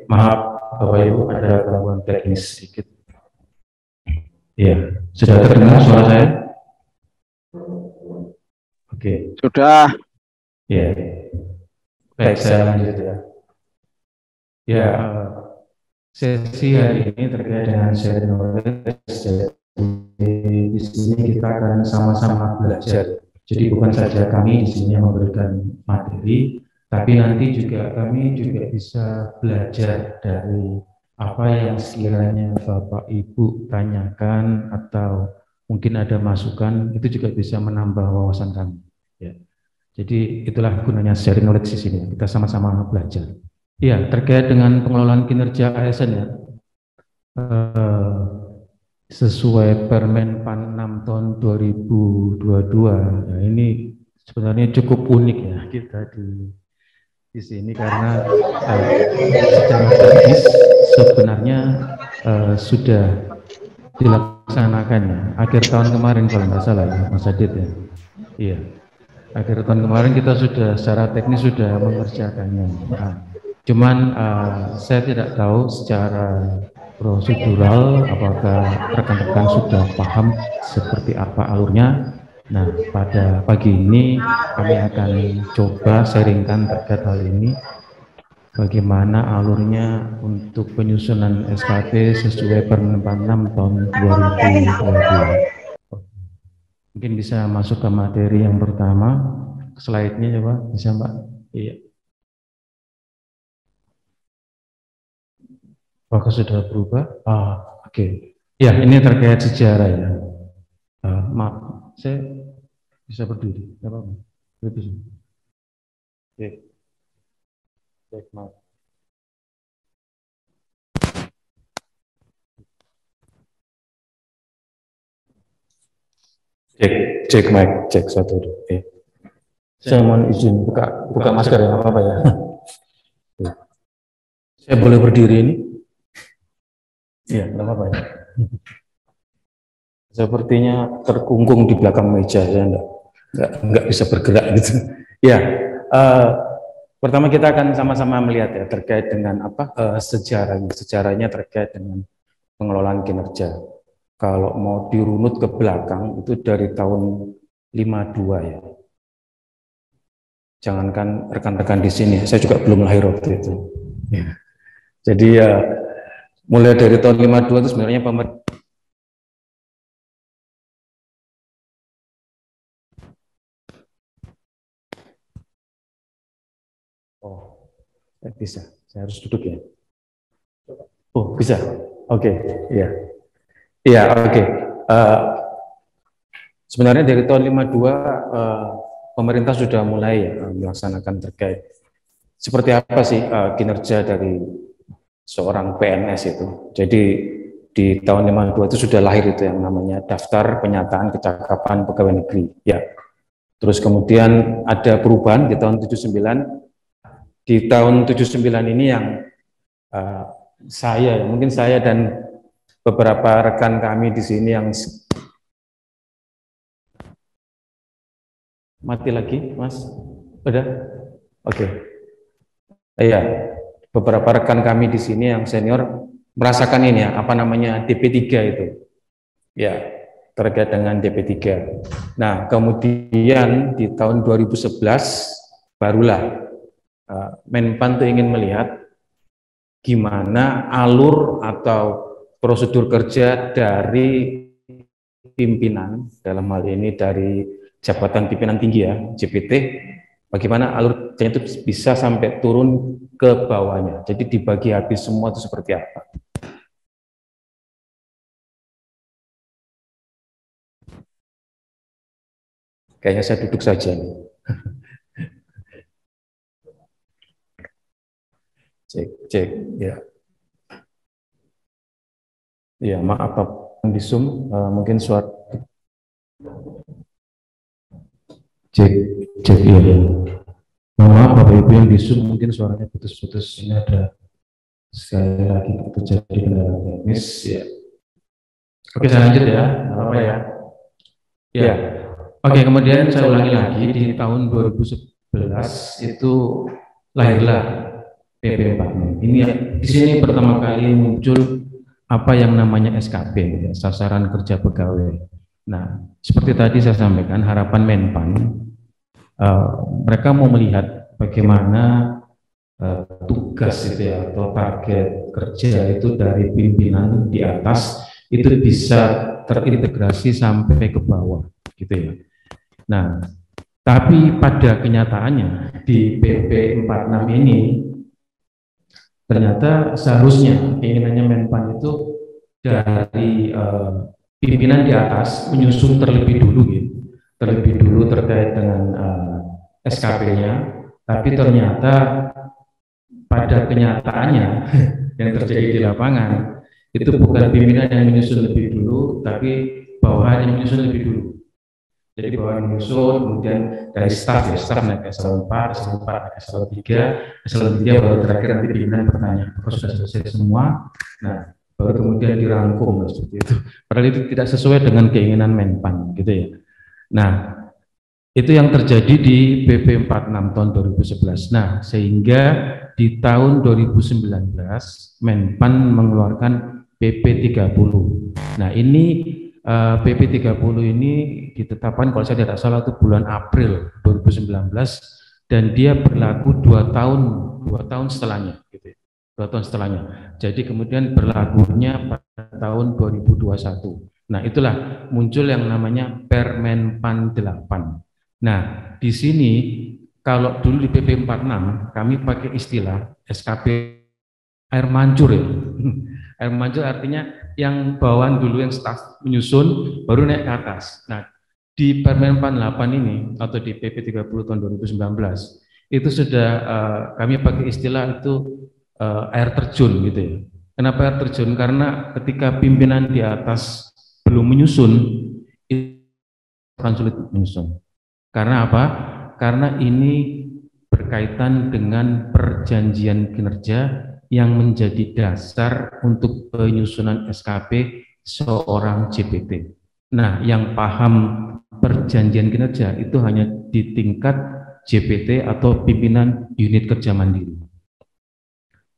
maaf Bapak Ibu ada gangguan teknis sedikit. Iya, sudah terdengar suara saya? Oke. Sudah. Iya. Baik, saya lanjut ya. Ya, sesi hari ini terkait dengan sharing knowledge. Di sini kita akan sama-sama belajar. Jadi bukan saja kami di sini yang memberikan materi, tapi nanti juga kami juga bisa belajar dari apa yang sekiranya Bapak Ibu tanyakan atau mungkin ada masukan, itu juga bisa menambah wawasan kami. Ya. Jadi itulah gunanya sharing knowledge di sini. Kita sama-sama belajar. Ya, terkait dengan pengelolaan kinerja ASN ya. Sesuai Permen PAN 6 tahun 2022. Nah, ini sebenarnya cukup unik ya kita di sini karena secara teknis sebenarnya sudah dilaksanakan ya akhir tahun kemarin kalau nggak salah ya Mas Adit ya. Iya. Akhir tahun kemarin kita sudah secara teknis sudah mengerjakannya. Nah, cuman saya tidak tahu secara prosedural apakah rekan-rekan sudah paham seperti apa alurnya. Nah, pada pagi ini kami akan coba sharingkan terkait hal ini. Bagaimana alurnya untuk penyusunan SKP sesuai Permen 6 tahun 2022. Mungkin bisa masuk ke materi yang pertama, slide-nya coba, bisa Mbak? Iya. Apakah sudah berubah? Oke. Ya, ini terkait sejarah ya. Maaf, saya bisa berdiri, nggak apa-apa. Berdiri. Oke. Baik, maaf. Cek mic, cek satu. Saya mohon izin buka masker ya, apa-apa ya. Saya boleh berdiri ini? Iya, nggak apa-apa ya. Sepertinya terkungkung di belakang meja, saya nggak bisa bergerak gitu. Ya, pertama kita akan sama-sama melihat ya terkait dengan apa sejarahnya terkait dengan pengelolaan kinerja. Kalau mau dirunut ke belakang itu dari tahun 52 ya. Jangankan rekan-rekan di sini, saya juga belum lahir waktu itu. Ya. Jadi ya mulai dari tahun 52 itu sebenarnya bisa, saya harus duduk ya. Oh bisa, oke, iya. Iya, oke. Sebenarnya dari tahun 52 pemerintah sudah mulai melaksanakan terkait seperti apa sih kinerja dari seorang PNS itu. Jadi di tahun 52 itu sudah lahir itu yang namanya Daftar Penyataan Kecakapan Pegawai Negeri. Ya. Terus kemudian ada perubahan di tahun 79. Di tahun 79 ini yang mungkin saya dan beberapa rekan kami di sini yang mati lagi, Mas? Udah? Oke. Iya, beberapa rekan kami di sini yang senior merasakan ini ya, apa namanya DP3 itu. Ya, terkait dengan DP3. Nah, kemudian di tahun 2011 barulah Menpan itu ingin melihat gimana alur atau prosedur kerja dari pimpinan, dalam hal ini dari jabatan pimpinan tinggi ya, JPT, bagaimana alurnya itu bisa sampai turun ke bawahnya. Jadi dibagi habis semua itu seperti apa. Kayaknya saya duduk saja nih. Cek, ya. Ya, maaf di Zoom, mungkin suara. Cek, iya. Maaf Bapak Ibu yang di Zoom mungkin suaranya putus-putus. Ini ada sekali lagi terjadi kendala teknis. Ya. Oke, saya lanjut ya, apa ya? Ya. Oke, kemudian saya ulangi lagi di tahun 2011 itu lahirlah PP 46. Ini di sini pertama kali muncul apa yang namanya SKP, ya, sasaran kerja pegawai. Nah, seperti tadi saya sampaikan, harapan Menpan, mereka mau melihat bagaimana tugas itu ya, atau target kerja itu dari pimpinan di atas itu bisa terintegrasi sampai ke bawah, gitu ya. Nah, tapi pada kenyataannya di PP 46 ini ternyata seharusnya keinginannya Menpan itu dari pimpinan di atas menyusun terlebih dulu gitu, terlebih dulu terkait dengan SKP-nya, tapi ternyata pada kenyataannya yang terjadi di lapangan itu bukan pimpinan yang menyusun lebih dulu, tapi bawahan yang menyusun lebih dulu. Jadi bawahan menyusun, kemudian dari staff ya, staff naik eselon 4, eselon 4 naik eselon 3, eselon 3 baru terakhir nanti pimpinan bertanya, apakah sudah selesai semua? Nah, baru kemudian dirangkum seperti itu. Padahal itu tidak sesuai dengan keinginan Menpan, gitu ya. Nah, itu yang terjadi di PP 46 tahun 2011. Nah, sehingga di tahun 2019 Menpan mengeluarkan PP 30. Nah, ini PP 30 ini ditetapkan kalau saya tidak salah itu bulan April 2019 dan dia berlaku 2 tahun setelahnya gitu. 2 tahun setelahnya. Jadi kemudian berlakunya pada tahun 2021. Nah, itulah muncul yang namanya Permenpan 8. Nah, di sini kalau dulu di PP 46 kami pakai istilah SKP air mancur ya. Air mancur artinya yang bawaan dulu yang staf menyusun baru naik ke atas. Nah, di Permenpan 8 ini atau di PP 30 tahun 2019 itu sudah kami pakai istilah itu air terjun gitu ya. Kenapa air terjun? Karena ketika pimpinan di atas belum menyusun itu akan sulit menyusun. Karena apa? Karena ini berkaitan dengan perjanjian kinerja yang menjadi dasar untuk penyusunan SKP seorang JPT. Nah, yang paham perjanjian kinerja itu hanya di tingkat JPT atau pimpinan unit kerja mandiri.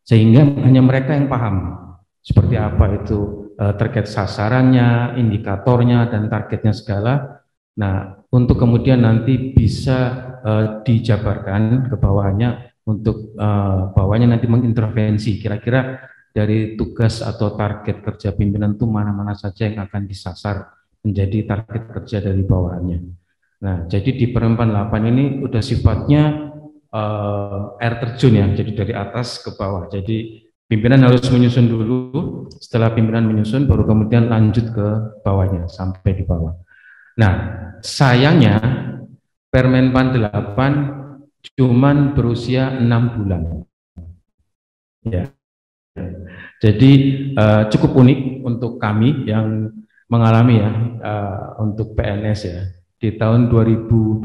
Sehingga hanya mereka yang paham seperti apa itu terkait sasarannya, indikatornya, dan targetnya segala. Nah, untuk kemudian nanti bisa dijabarkan ke bawahnya untuk bawahnya nanti mengintervensi kira-kira dari tugas atau target kerja pimpinan itu mana-mana saja yang akan disasar menjadi target kerja dari bawahannya. Nah, jadi di Permenpan 8 ini udah sifatnya air terjun ya, jadi dari atas ke bawah. Jadi pimpinan harus menyusun dulu, setelah pimpinan menyusun baru kemudian lanjut ke bawahnya sampai di bawah. Nah, sayangnya Permenpan 8 cuman berusia 6 bulan. Ya. Jadi cukup unik untuk kami yang mengalami ya untuk PNS ya. Di tahun 2021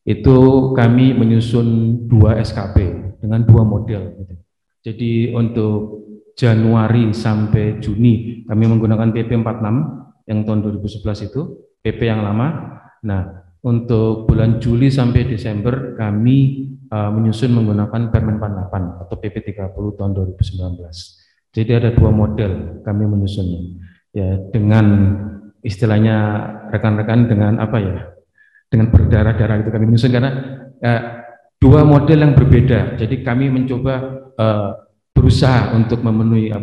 itu kami menyusun 2 SKP dengan 2 model gitu. Jadi untuk Januari sampai Juni kami menggunakan PP 46 yang tahun 2011 itu, PP yang lama. Nah, untuk bulan Juli sampai Desember kami menyusun menggunakan Permenpan 8 atau PP 30 tahun 2019. Jadi ada 2 model kami menyusunnya. Ya, dengan istilahnya rekan-rekan dengan apa ya? Dengan berdarah-darah itu kami menyusun karena 2 model yang berbeda. Jadi kami mencoba berusaha untuk memenuhi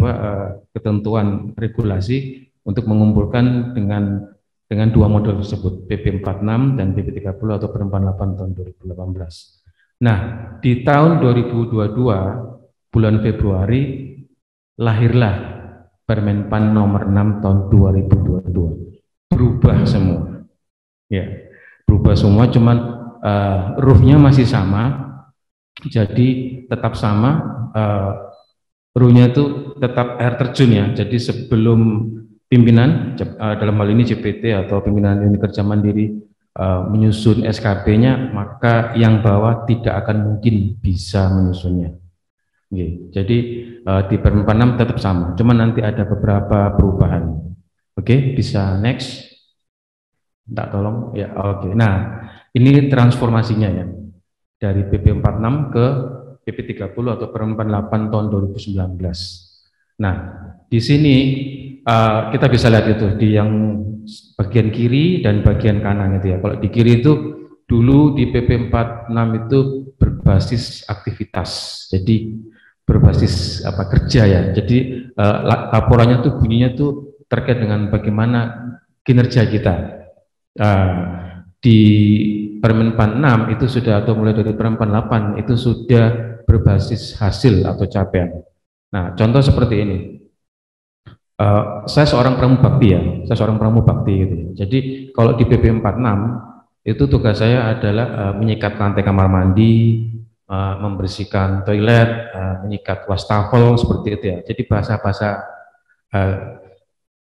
ketentuan regulasi untuk mengumpulkan dengan 2 model tersebut, PP 46 dan PP 30 atau Permenpan 8 tahun 2018. Nah, di tahun 2022 bulan Februari lahirlah Permenpan nomor 6 tahun 2022. Berubah semua. Ya, berubah semua, cuman ruhnya masih sama. Jadi tetap sama, ruhnya itu tetap air terjun ya. Jadi sebelum pimpinan dalam hal ini JPT atau pimpinan unit kerja mandiri menyusun SKP-nya, maka yang bawah tidak akan mungkin bisa menyusunnya. Oke, jadi di Permenpan 6 tetap sama, cuman nanti ada beberapa perubahan. Oke, bisa next. Tak tolong ya. Oke. Nah, ini transformasinya ya dari PP 46 ke PP 30 atau Permen 8 tahun 2019. Nah, di sini kita bisa lihat itu di yang bagian kiri dan bagian kanan itu ya. Kalau di kiri itu dulu di PP 46 itu berbasis aktivitas, jadi berbasis kerja ya. Jadi laporannya tuh bunyinya tuh terkait dengan bagaimana kinerja kita. Di Permen 46 itu sudah, atau mulai dari Permen 48 itu sudah berbasis hasil atau capaian. Nah, contoh seperti ini. Saya seorang pramubakti ya, gitu. Jadi kalau di PP 46 itu tugas saya adalah menyikat lantai kamar mandi, membersihkan toilet, menyikat wastafel seperti itu ya. Jadi bahasa-bahasa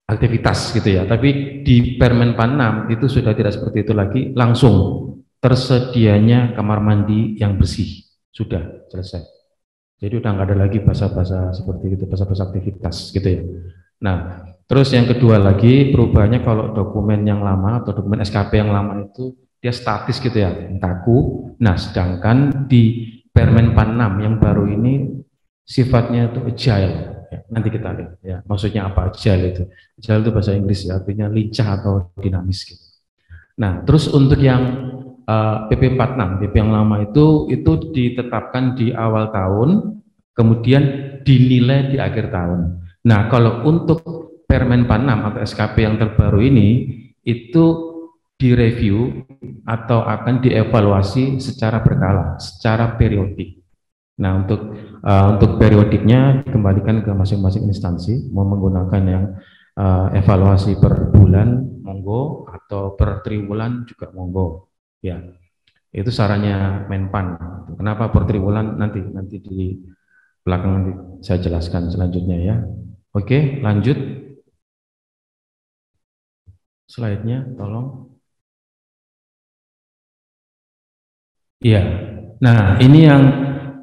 aktivitas gitu ya. Tapi di Permen 46 itu sudah tidak seperti itu lagi, langsung tersedianya kamar mandi yang bersih, sudah selesai. Jadi udah nggak ada lagi bahasa-bahasa seperti itu, bahasa-bahasa aktivitas gitu ya. Nah, terus yang kedua lagi perubahannya, kalau dokumen yang lama atau dokumen SKP yang lama itu dia statis gitu ya, kaku. Nah, sedangkan di Permen 46 yang baru ini sifatnya itu agile. Ya, nanti kita lihat ya, maksudnya apa agile itu? Agile itu bahasa Inggris ya, artinya lincah atau dinamis gitu. Nah, terus untuk yang PP 46, PP yang lama itu ditetapkan di awal tahun, kemudian dinilai di akhir tahun. Nah, kalau untuk Permen 46 atau SKP yang terbaru ini, itu direview atau akan dievaluasi secara berkala, secara periodik. Nah, untuk periodiknya dikembalikan ke masing-masing instansi, mau menggunakan yang evaluasi per bulan, monggo, atau per triwulan juga monggo. Ya, itu sarannya Menpan. Kenapa per triwulan nanti di belakang nanti saya jelaskan selanjutnya ya. Oke, lanjut. Slide-nya tolong. Iya. Nah, ini yang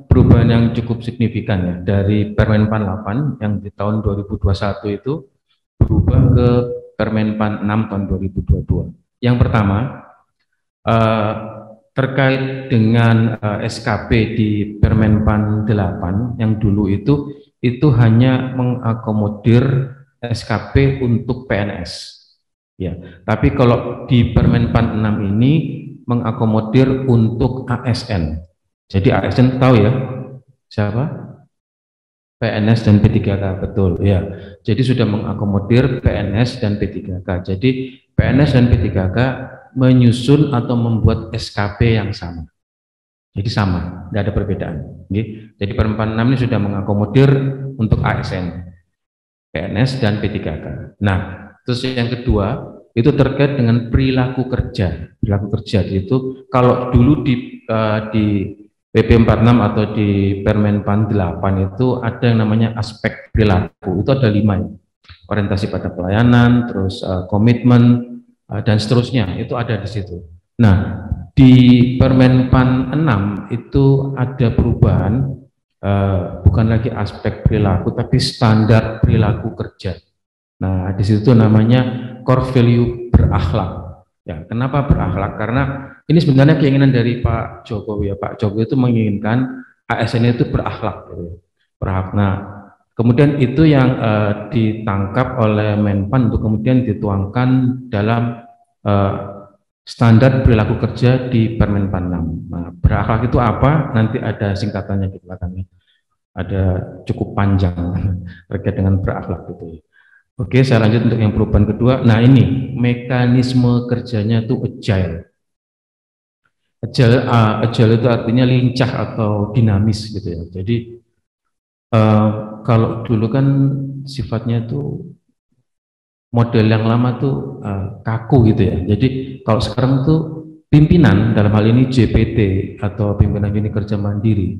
perubahan yang cukup signifikan ya, dari Permen 48 yang di tahun 2021 itu berubah ke Permen 6 tahun 2022. Yang pertama, terkait dengan SKP di Permen 8 yang dulu itu hanya mengakomodir SKP untuk PNS. Ya, tapi kalau di Permen 6 ini mengakomodir untuk ASN. Jadi ASN tahu ya siapa? PNS dan P3K, betul ya. Jadi sudah mengakomodir PNS dan P3K. Jadi PNS dan P3K menyusun atau membuat SKP yang sama. Jadi sama, tidak ada perbedaan. Jadi Permen 6 ini sudah mengakomodir untuk ASN, PNS dan P3K. Nah, terus yang kedua itu terkait dengan perilaku kerja. Perilaku kerja itu kalau dulu di PP 46 atau di Permen 8 itu ada yang namanya aspek perilaku. Itu ada 5 ya. Orientasi pada pelayanan, terus komitmen dan seterusnya, itu ada di situ. Nah, di Permen 6 itu ada perubahan, bukan lagi aspek perilaku tapi standar perilaku kerja. Nah, di situ namanya core value berakhlak. Ya, kenapa berakhlak? Karena ini sebenarnya keinginan dari Pak Jokowi ya. Pak Jokowi itu menginginkan ASN itu berakhlak. Gitu. Nah, kemudian itu yang ditangkap oleh Menpan untuk kemudian dituangkan dalam standar perilaku kerja di Permen 46. Nah, berakhlak itu apa? Nanti ada singkatannya di belakangnya. Ada cukup panjang terkait dengan berakhlak itu. Oke, saya lanjut untuk yang perubahan kedua. Nah, ini mekanisme kerjanya itu agile. Agile itu artinya lincah atau dinamis gitu ya. Jadi kalau dulu kan sifatnya itu model yang lama tuh kaku gitu ya. Jadi kalau sekarang tuh pimpinan, dalam hal ini JPT atau pimpinan unit kerja mandiri,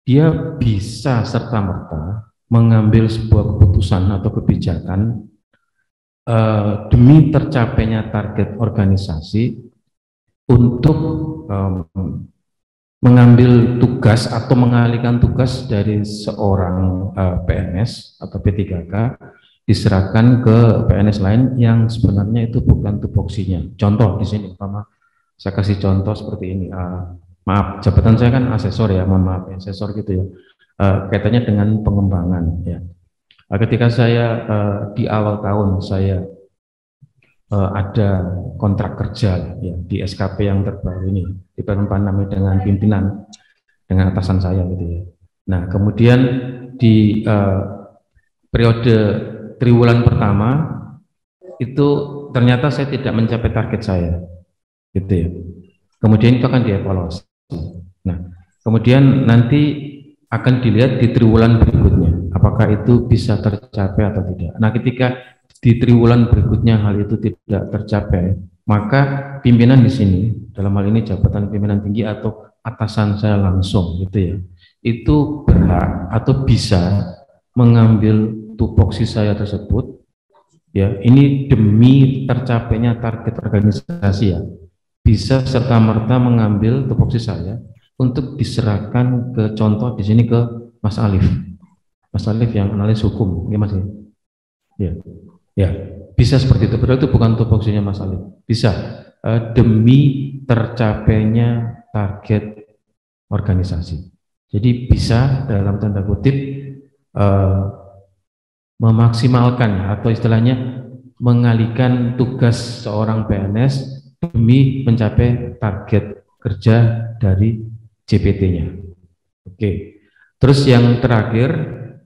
dia bisa serta-merta mengambil sebuah keputusan atau kebijakan demi tercapainya target organisasi untuk mengambil tugas atau mengalihkan tugas dari seorang PNS atau P3K diserahkan ke PNS lain yang sebenarnya itu bukan tupoksinya. Contoh di sini, saya kasih contoh seperti ini. maaf, jabatan saya kan asesor ya, mohon maaf, asesor gitu ya. Kaitannya dengan pengembangan ya. Ketika saya di awal tahun saya ada kontrak kerja ya di SKP yang terbaru ini di Perempuan dengan pimpinan dengan atasan saya gitu ya. Nah kemudian di periode triwulan pertama itu ternyata saya tidak mencapai target saya gitu ya. Kemudian itu akan dievaluasi. Nah kemudian nanti akan dilihat di triwulan berikutnya apakah itu bisa tercapai atau tidak. Nah ketika di triwulan berikutnya hal itu tidak tercapai, maka pimpinan di sini dalam hal ini jabatan pimpinan tinggi atau atasan saya langsung gitu ya, itu berhak atau bisa mengambil tupoksi saya tersebut ya, ini demi tercapainya target organisasi ya, bisa serta merta mengambil tupoksi saya untuk diserahkan ke contoh di sini ke Mas Alif. Mas Alif yang analis hukum, ya Mas ya. Ya, bisa seperti itu. Padahal itu bukan tupoksinya Mas Alif. Bisa demi tercapainya target organisasi. Jadi bisa dalam tanda kutip memaksimalkan atau istilahnya mengalihkan tugas seorang PNS demi mencapai target kerja dari JPT-nya. Oke. Terus yang terakhir,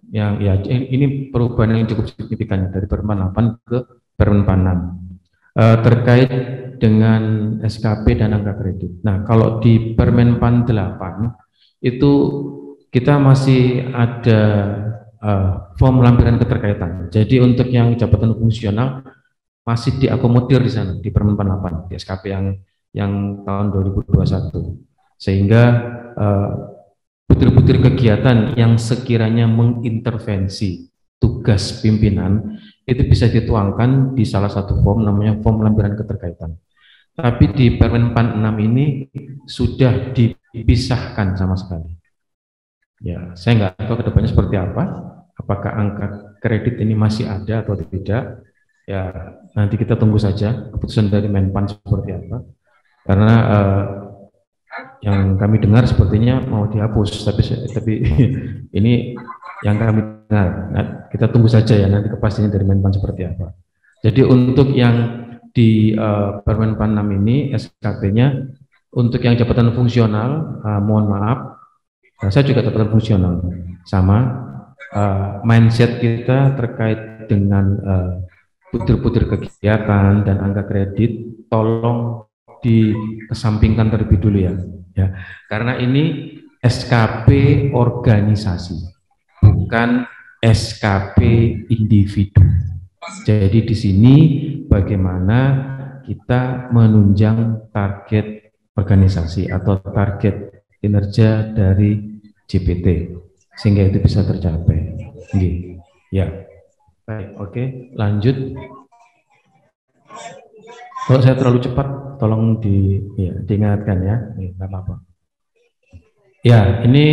yang ya ini perubahan yang cukup signifikan dari Permen 8 ke Permen 6 terkait dengan SKP dan angka kredit. Nah, kalau di Permen 8 itu kita masih ada form lampiran keterkaitan. Jadi untuk yang jabatan fungsional masih diakomodir di sana di Permen 8 di SKP yang tahun 2021. Sehingga butir-butir kegiatan yang sekiranya mengintervensi tugas pimpinan itu bisa dituangkan di salah satu form namanya form lampiran keterkaitan. Tapi di Permen 6 ini sudah dipisahkan sama sekali. Ya, saya nggak tahu kedepannya seperti apa. Apakah angka kredit ini masih ada atau tidak? Ya, nanti kita tunggu saja keputusan dari Menpan seperti apa. Karena yang kami dengar sepertinya mau dihapus, tapi ini yang kami dengar. Nah, kita tunggu saja ya nanti kepastian dari Menpan seperti apa. Jadi untuk yang di Permen 6 ini SKP-nya untuk yang jabatan fungsional, mohon maaf, saya juga jabatan fungsional sama mindset kita terkait dengan putir-putir kegiatan dan angka kredit, tolong dikesampingkan terlebih dulu ya. Ya, karena ini SKP organisasi, bukan SKP individu. Jadi di sini bagaimana kita menunjang target organisasi atau target kinerja dari JPT sehingga itu bisa tercapai. Ya, baik, oke, lanjut. Kalau saya terlalu cepat, tolong diingatkan ya, nggak apa-apa. Ya, ini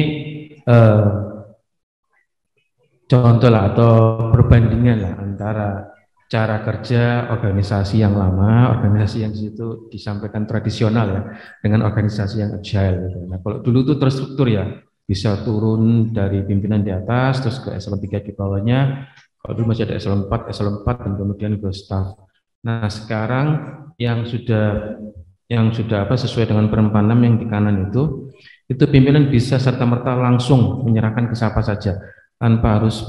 contoh lah atau perbandingan lah antara cara kerja organisasi yang lama, organisasi yang di situ disampaikan tradisional ya, dengan organisasi yang agile. Gitu. Nah, kalau dulu itu terstruktur ya, bisa turun dari pimpinan di atas, terus ke eselon 3 di bawahnya. Kalau dulu masih ada eselon 4 dan kemudian ke staff. Nah, sekarang yang sudah sesuai dengan Permen 6 yang di kanan itu pimpinan bisa serta-merta langsung menyerahkan ke siapa saja tanpa harus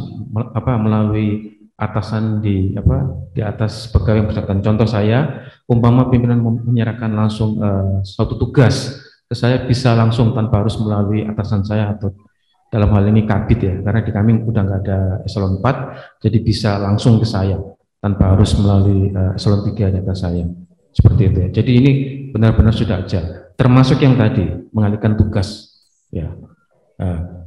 melalui atasan di atas pegawai yang bersangkutan. Contoh saya, umpama pimpinan menyerahkan langsung suatu tugas ke saya, bisa langsung tanpa harus melalui atasan saya atau dalam hal ini kabit ya, karena di kami udah nggak ada eselon 4, jadi bisa langsung ke saya tanpa harus melalui eselon 3 di atas saya. Seperti itu ya. Jadi ini benar-benar sudah aja. Termasuk yang tadi mengalihkan tugas ya.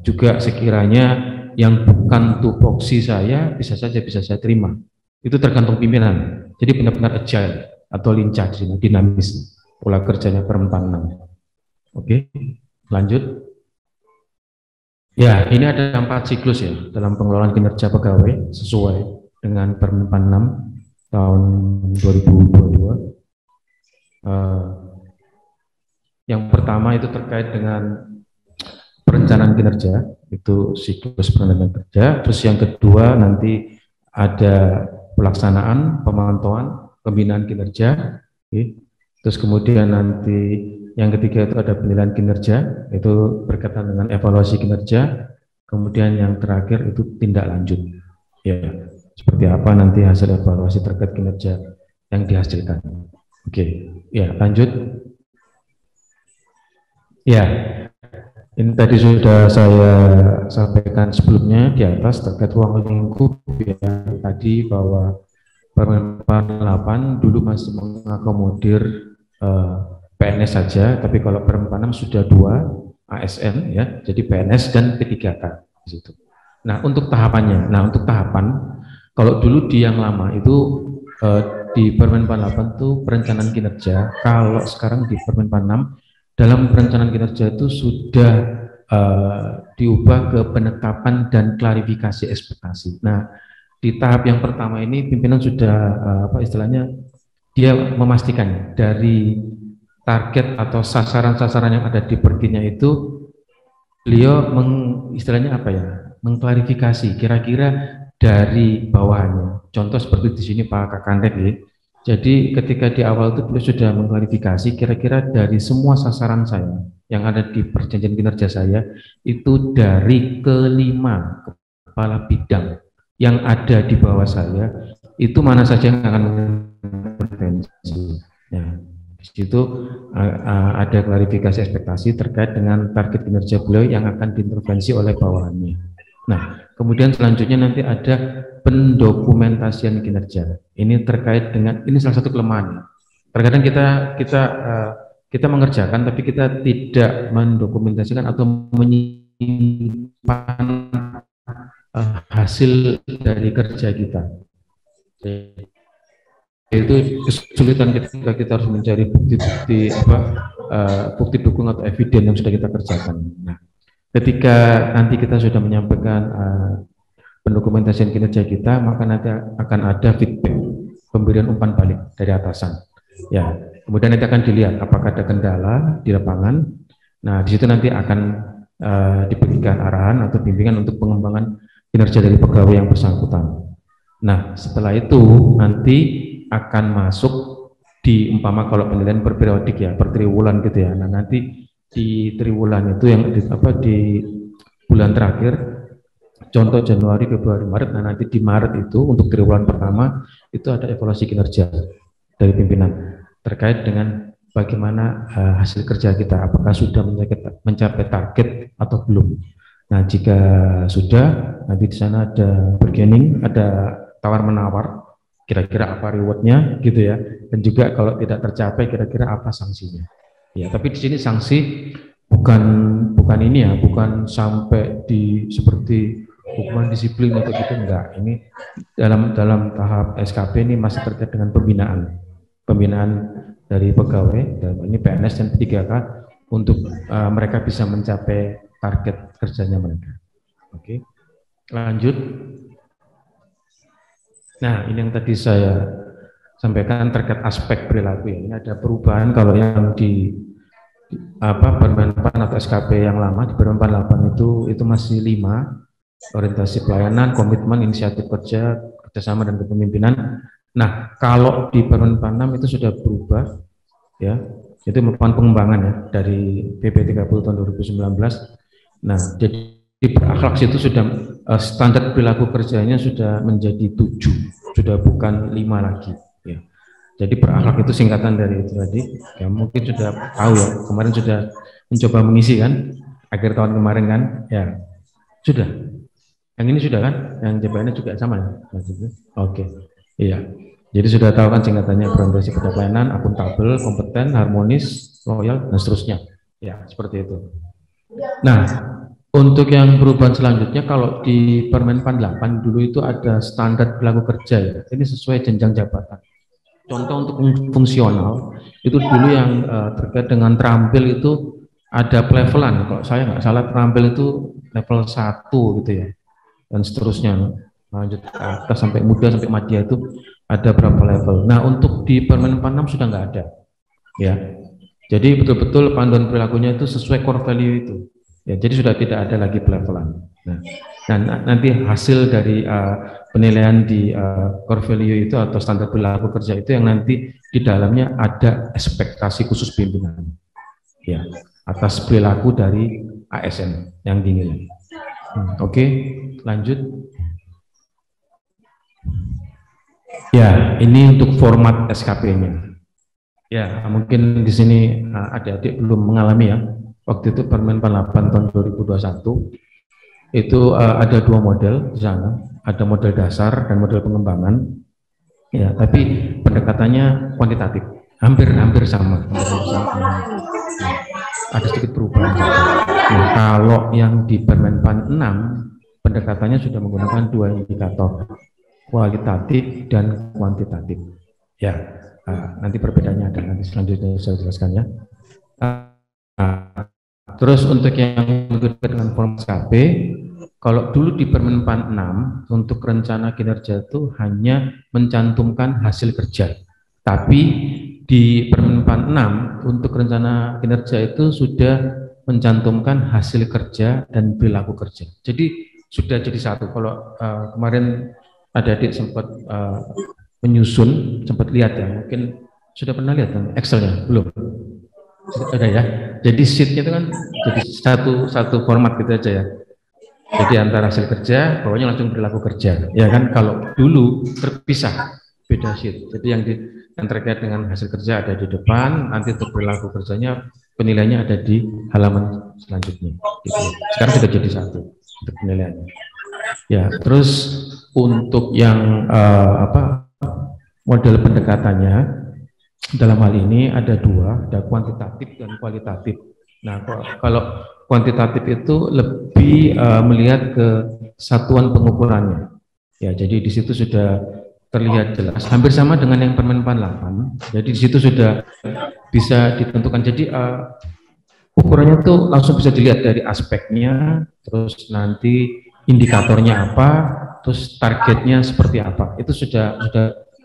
Juga sekiranya yang bukan tupoksi saya bisa saya terima. Itu tergantung pimpinan. Jadi benar-benar agile atau lincah di sini, dinamis pola kerjanya Permen 6. Oke, lanjut. Ya, ini ada 4 siklus ya dalam pengelolaan kinerja pegawai sesuai dengan Permen 6 tahun 2022. Yang pertama itu terkait dengan perencanaan kinerja, itu siklus perencanaan kerja. Terus yang kedua nanti ada pelaksanaan, pemantauan, pembinaan kinerja. Terus kemudian nanti yang ketiga itu ada penilaian kinerja, itu berkaitan dengan evaluasi kinerja. Kemudian yang terakhir itu tindak lanjut. Ya, seperti apa nanti hasil evaluasi terkait kinerja yang dihasilkan. Oke, ya lanjut. Ya, ini tadi sudah saya sampaikan sebelumnya di atas terkait ruang lingkup ya, tadi bahwa Permen 8 dulu masih mengakomodir PNS saja, tapi kalau Permen 6 sudah 2 ASN ya, jadi PNS dan P3K di situ. Nah, untuk tahapannya, kalau dulu di yang lama itu di Permen 8 itu perencanaan kinerja, kalau sekarang di Permen 6 dalam perencanaan kinerja itu sudah diubah ke penetapan dan klarifikasi ekspektasi. Nah, di tahap yang pertama ini pimpinan sudah istilahnya dia memastikan dari target atau sasaran-sasaran yang ada di perginya itu beliau istilahnya mengklarifikasi kira-kira dari bawahannya. Contoh seperti di sini Pak Kakandek ya. Jadi ketika di awal itu beliau sudah mengklarifikasi kira-kira dari semua sasaran saya yang ada di perjanjian kinerja saya itu dari kelima kepala bidang yang ada di bawah saya itu mana saja yang akan mengintervensi. Ya, di situ ada klarifikasi ekspektasi terkait dengan target kinerja beliau yang akan diintervensi oleh bawahannya. Nah, kemudian selanjutnya nanti ada pendokumentasian kinerja. Ini terkait dengan ini salah satu kelemahan. Terkadang kita mengerjakan tapi kita tidak mendokumentasikan atau menyimpan hasil dari kerja kita. Itu kesulitan ketika kita harus mencari bukti-bukti bukti dukung atau eviden yang sudah kita kerjakan. Nah, ketika nanti kita sudah menyampaikan pendokumentasian kinerja kita, maka nanti akan ada feedback, pemberian umpan balik dari atasan. Ya, kemudian nanti akan dilihat apakah ada kendala di lapangan. Nah, di situ nanti akan diberikan arahan atau bimbingan untuk pengembangan kinerja dari pegawai yang bersangkutan. Nah, setelah itu nanti akan masuk di umpama kalau penilaian berperiodik ya, per triwulan gitu ya. Nah, nanti di triwulan itu yang di bulan terakhir, contoh Januari, Februari, Maret. Nah, nanti di Maret itu untuk triwulan pertama itu ada evaluasi kinerja dari pimpinan terkait dengan bagaimana hasil kerja kita, apakah sudah mencapai target atau belum. Nah, jika sudah, nanti di sana ada bargaining, ada tawar-menawar, kira-kira apa rewardnya gitu ya, dan juga kalau tidak tercapai kira-kira apa sanksinya. Ya, tapi di sini sanksi bukan ini ya, bukan sampai di seperti hukuman disiplin atau gitu, enggak. Ini dalam tahap SKP ini masih terkait dengan pembinaan dari pegawai, dan ini PNS dan P3K untuk mereka bisa mencapai target kerjanya mereka. Oke, lanjut. Nah, ini yang tadi saya sampaikan terkait aspek perilaku ya. Ini ada perubahan kalau yang di Permen 8 atau SKP yang lama di Permen 8 itu masih 5, orientasi pelayanan, komitmen, inisiatif kerja, kerjasama dan kepemimpinan. Nah, kalau di Permen 6 itu sudah berubah ya. Itu merupakan pengembangan ya dari PP 30 tahun 2019. Nah, jadi berakhlak itu sudah standar perilaku kerjanya sudah menjadi 7, sudah bukan 5 lagi ya. Jadi berakhlak itu singkatan dari itu tadi ya, mungkin sudah tahu ya, kemarin sudah mencoba mengisi kan akhir tahun kemarin kan ya, sudah yang ini sudah kan, yang jawabannya juga sama ya. Oke, iya, jadi sudah tahu kan singkatannya, berorientasi pada pelayanan, akuntabel, kompeten, harmonis, loyal, dan seterusnya ya, seperti itu. Nah, untuk yang perubahan selanjutnya, kalau di Permen 8 dulu itu ada standar perilaku kerja ya, ini sesuai jenjang jabatan. Contoh untuk fungsional, itu dulu yang terkait dengan terampil itu ada levelan, kalau saya nggak salah terampil itu level 1 gitu ya, dan seterusnya, lanjut ke atas sampai muda, sampai madya itu ada berapa level. Nah, untuk di Permen 6 sudah nggak ada ya. Jadi betul-betul panduan perilakunya itu sesuai core value itu. Ya, jadi sudah tidak ada lagi pelevelan. Nah, dan nanti hasil dari penilaian di core value itu atau standar perilaku kerja itu yang nanti di dalamnya ada ekspektasi khusus pimpinan. Ya, atas perilaku dari ASN yang dinilai. Oke, lanjut. Ya, ini untuk format SKP-nya. Ya, mungkin di sini adik-adik belum mengalami ya. Waktu itu Permen 48 tahun 2021 itu ada dua model di sana, ada model dasar dan model pengembangan. Ya, tapi pendekatannya kuantitatif, hampir sama. Ada sedikit perubahan. Nah, kalau yang di Permen 6 pendekatannya sudah menggunakan dua indikator, kualitatif dan kuantitatif. Ya, nanti perbedaannya ada, nanti selanjutnya saya jelaskan ya. Terus untuk yang menggunakan dengan format SKP, kalau dulu di Permen 46 untuk rencana kinerja itu hanya mencantumkan hasil kerja, tapi di Permen 46 untuk rencana kinerja itu sudah mencantumkan hasil kerja dan perilaku kerja. Jadi sudah jadi satu. Kalau kemarin adik-adik sempat menyusun, sempat lihat ya, mungkin sudah pernah lihat kan Excel-nya? Belum? Ada ya. Jadi sheet-nya itu kan jadi satu format gitu aja ya. Jadi antara hasil kerja, bawahnya langsung perilaku kerja. Ya kan, kalau dulu terpisah, beda sheet. Jadi yang terkait dengan hasil kerja ada di depan, nanti untuk perilaku kerjanya penilaiannya ada di halaman selanjutnya. Gitu. Sekarang sudah jadi satu untuk penilaiannya. Ya, terus untuk yang model pendekatannya dalam hal ini ada dua, ada kuantitatif dan kualitatif. Nah, kalau kuantitatif itu lebih melihat ke satuan pengukurannya. Ya, jadi di situ sudah terlihat jelas, hampir sama dengan yang Permen 48. Jadi di situ sudah bisa ditentukan. Jadi ukurannya tuh langsung bisa dilihat dari aspeknya, terus nanti indikatornya apa, terus targetnya seperti apa. Itu sudah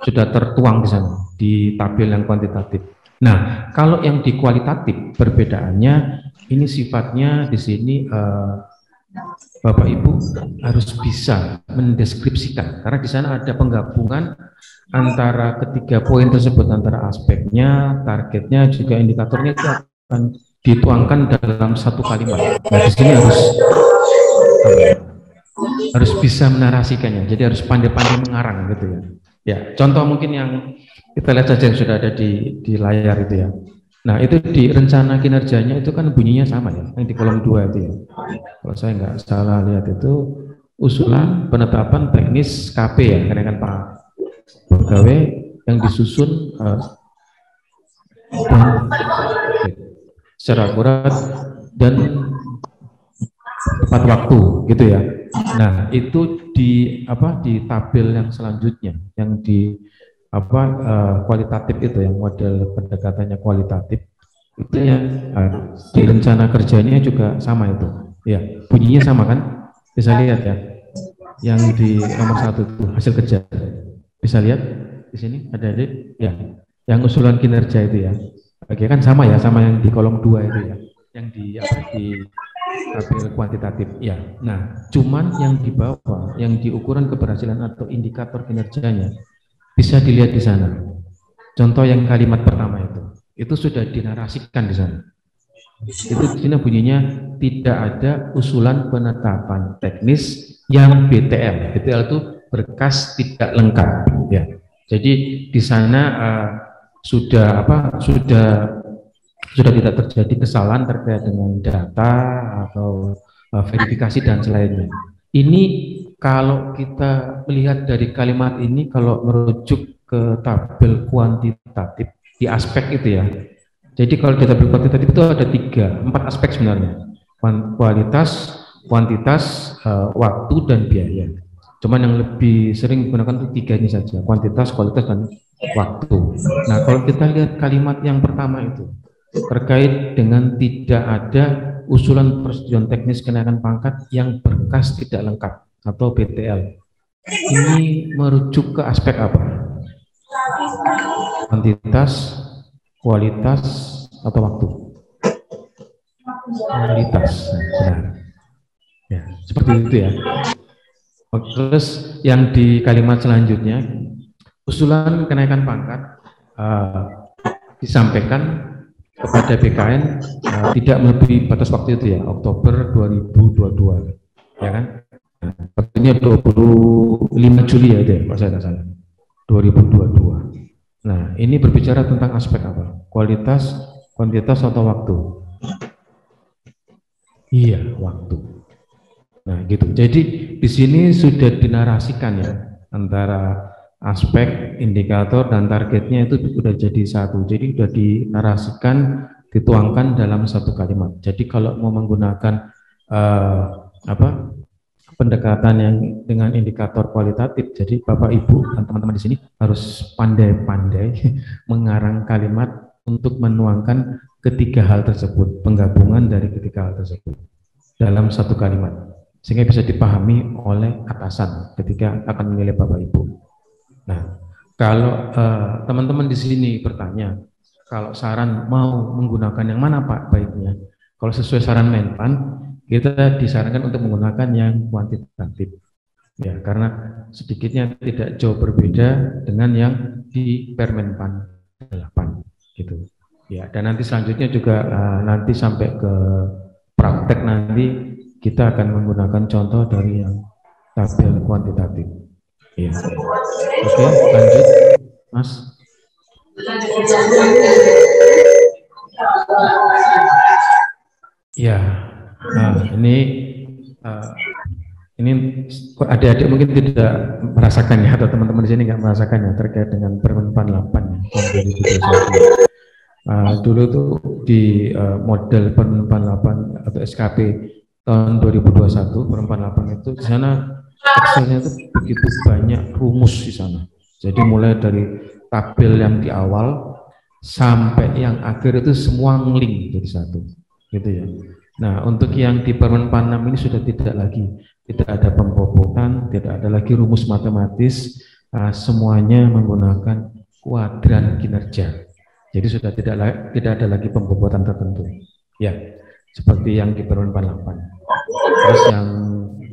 tertuang di sana di tabel yang kuantitatif. Nah, kalau yang di kualitatif perbedaannya ini sifatnya di sini Bapak Ibu harus bisa mendeskripsikan karena di sana ada penggabungan antara ketiga poin tersebut, antara aspeknya, targetnya, juga indikatornya itu akan dituangkan dalam satu kalimat. Nah, di sini harus bisa menarasikannya, jadi harus pandai-pandai mengarang gitu ya. Ya, contoh mungkin yang kita lihat saja yang sudah ada di layar itu ya. Nah, itu di rencana kinerjanya itu kan bunyinya sama ya, yang di kolom 2 itu ya. Kalau saya nggak salah lihat itu usulan penetapan teknis KP ya, kenaikan pegawai yang disusun secara akurat dan tepat waktu gitu ya. Nah, itu di tabel yang selanjutnya yang di kualitatif itu, yang model pendekatannya kualitatif itu ya, di rencana kerjanya juga sama itu ya, bunyinya sama kan, bisa lihat ya, yang di nomor 1 itu hasil kerja, bisa lihat di sini ada ya, yang usulan kinerja itu ya. Oke, kan sama ya, sama yang di kolom 2 itu ya, yang di tabel kuantitatif ya. Nah, cuman yang di bawah, yang di ukuran keberhasilan atau indikator kinerjanya bisa dilihat di sana. Contoh yang kalimat pertama itu sudah dinarasikan di sana. Itu di sini bunyinya tidak ada usulan penetapan teknis yang BTL. BTL itu berkas tidak lengkap ya. Jadi di sana sudah tidak terjadi kesalahan terkait dengan data atau verifikasi dan selainnya. Ini kalau kita melihat dari kalimat ini, kalau merujuk ke tabel kuantitatif di aspek itu ya. Jadi kalau di tabel kuantitatif itu ada 4 aspek sebenarnya. Kualitas, kuantitas, waktu dan biaya. Cuman yang lebih sering digunakan itu 3 ini saja, kuantitas, kualitas dan waktu. Nah, kalau kita lihat kalimat yang pertama itu terkait dengan tidak ada usulan persetujuan teknis kenaikan pangkat yang berkas tidak lengkap atau BTL. Ini merujuk ke aspek apa? Kuantitas, kualitas, atau waktu? Kualitas, benar. Ya, seperti itu ya. Terus yang di kalimat selanjutnya, usulan kenaikan pangkat disampaikan kepada BKN tidak melebihi batas waktu itu ya, Oktober 2022, ya kan? Ini 25 Juli ya, deh, kalau saya tidak salah, 2022. Nah, ini berbicara tentang aspek apa? Kualitas, kuantitas, atau waktu? Iya, waktu. Nah, gitu. Jadi di sini sudah dinarasikan ya, antara aspek, indikator, dan targetnya itu sudah jadi satu. Jadi sudah dinarasikan, dituangkan dalam satu kalimat. Jadi kalau mau menggunakan pendekatan yang dengan indikator kualitatif, jadi Bapak Ibu dan teman-teman di sini harus pandai-pandai mengarang kalimat untuk menuangkan ketiga hal tersebut, penggabungan dari ketiga hal tersebut dalam satu kalimat, sehingga bisa dipahami oleh atasan ketika akan menilai Bapak Ibu. Nah, kalau teman-teman di sini bertanya, kalau saran mau menggunakan yang mana Pak baiknya? Kalau sesuai saran Menpan, kita disarankan untuk menggunakan yang kuantitatif, ya, karena sedikitnya tidak jauh berbeda dengan yang di Permenpan 8, gitu. Ya, dan nanti selanjutnya juga nanti sampai ke praktek nanti kita akan menggunakan contoh dari yang tabel kuantitatif. Ya. Oke, lanjut, Mas. Ya, ini adik-adik mungkin tidak merasakannya, atau teman-teman di sini nggak merasakannya terkait dengan Permenpan 8 ya, tahun 2021. Dulu tuh di model Permenpan 8 atau SKP tahun 2021, Permenpan 8 itu di sana Excelnya itu begitu banyak rumus di sana. Jadi mulai dari tabel yang di awal sampai yang akhir itu semua ngeling jadi satu, gitu ya. Nah, untuk yang di Permenpan 6 ini sudah tidak ada pembobotan, tidak ada lagi rumus matematis, semuanya menggunakan kuadran kinerja. Jadi sudah tidak ada lagi pembobotan tertentu. Ya, seperti yang di Permenpan 8. Terus yang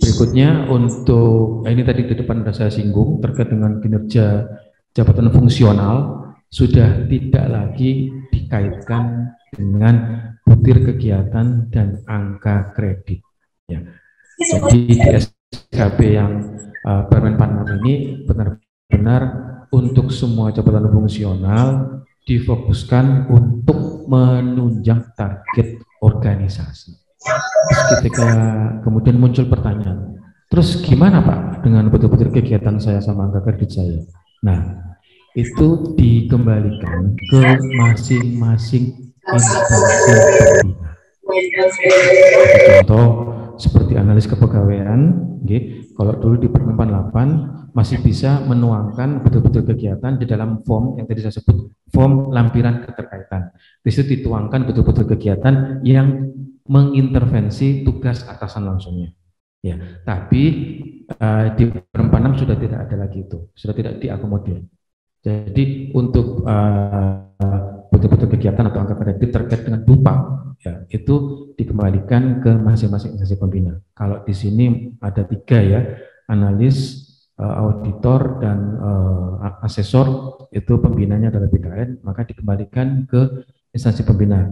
berikutnya untuk ini tadi di depan sudah saya singgung terkait dengan kinerja jabatan fungsional, sudah tidak lagi dikaitkan dengan butir kegiatan dan angka kredit. Ya. Jadi di SKP yang Permenpan 6 ini benar-benar untuk semua jabatan fungsional difokuskan untuk menunjang target organisasi. Ketika kemudian muncul pertanyaan, terus gimana Pak dengan betul-betul kegiatan saya sama angka kredit saya? Nah, itu dikembalikan ke masing-masing instansi pembina. Contoh seperti analis kepegawaian, kalau dulu di Permenpan 8 masih bisa menuangkan betul-betul kegiatan di dalam form yang tadi saya sebut, form lampiran keterkaitan. Di situ dituangkan betul-betul kegiatan yang mengintervensi tugas atasan langsungnya. Ya, tapi di Permenpan 6 sudah tidak ada lagi itu, sudah tidak diakomodir. Jadi untuk betul-betul kegiatan atau angka kredit terkait dengan dupa, ya, itu dikembalikan ke masing-masing instansi pembina. Kalau di sini ada 3 ya, analis, auditor, dan asesor, itu pembinanya adalah BKN, maka dikembalikan ke instansi pembina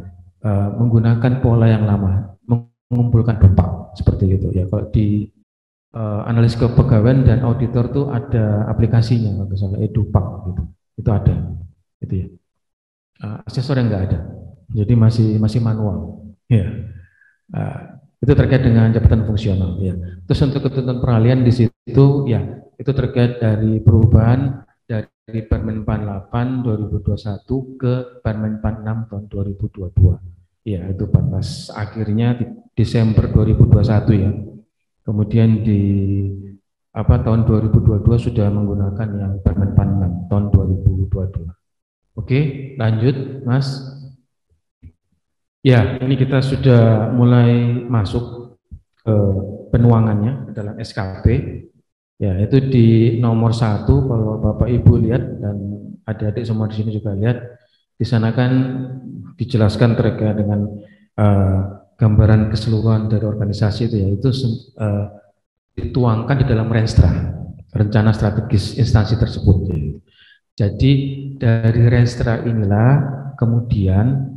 menggunakan pola yang lama, mengumpulkan dupa seperti itu ya. Kalau di analis kepegawaian dan auditor tuh ada aplikasinya, misalnya Edupak gitu, itu ada, gitu ya. Asesor yang enggak ada, jadi masih manual, ya. Itu terkait dengan jabatan fungsional, ya. Terus untuk ketentuan peralihan di situ, ya, itu terkait dari perubahan dari Permenpan 8 2021 ke Permenpan 6 tahun 2022, ya, itu batas akhirnya di Desember 2021 ya. Kemudian di tahun 2022 sudah menggunakan yang Permenpan 6 tahun 2022. Oke, lanjut Mas. Ya, ini kita sudah mulai masuk ke penuangannya dalam SKP. Ya, itu di nomor 1 kalau Bapak Ibu lihat dan adik-adik semua di sini juga lihat, Di sana kan dijelaskan terkait dengan gambaran keseluruhan dari organisasi itu ya, itu dituangkan di dalam Renstra, rencana strategis instansi tersebut. Jadi dari Renstra inilah kemudian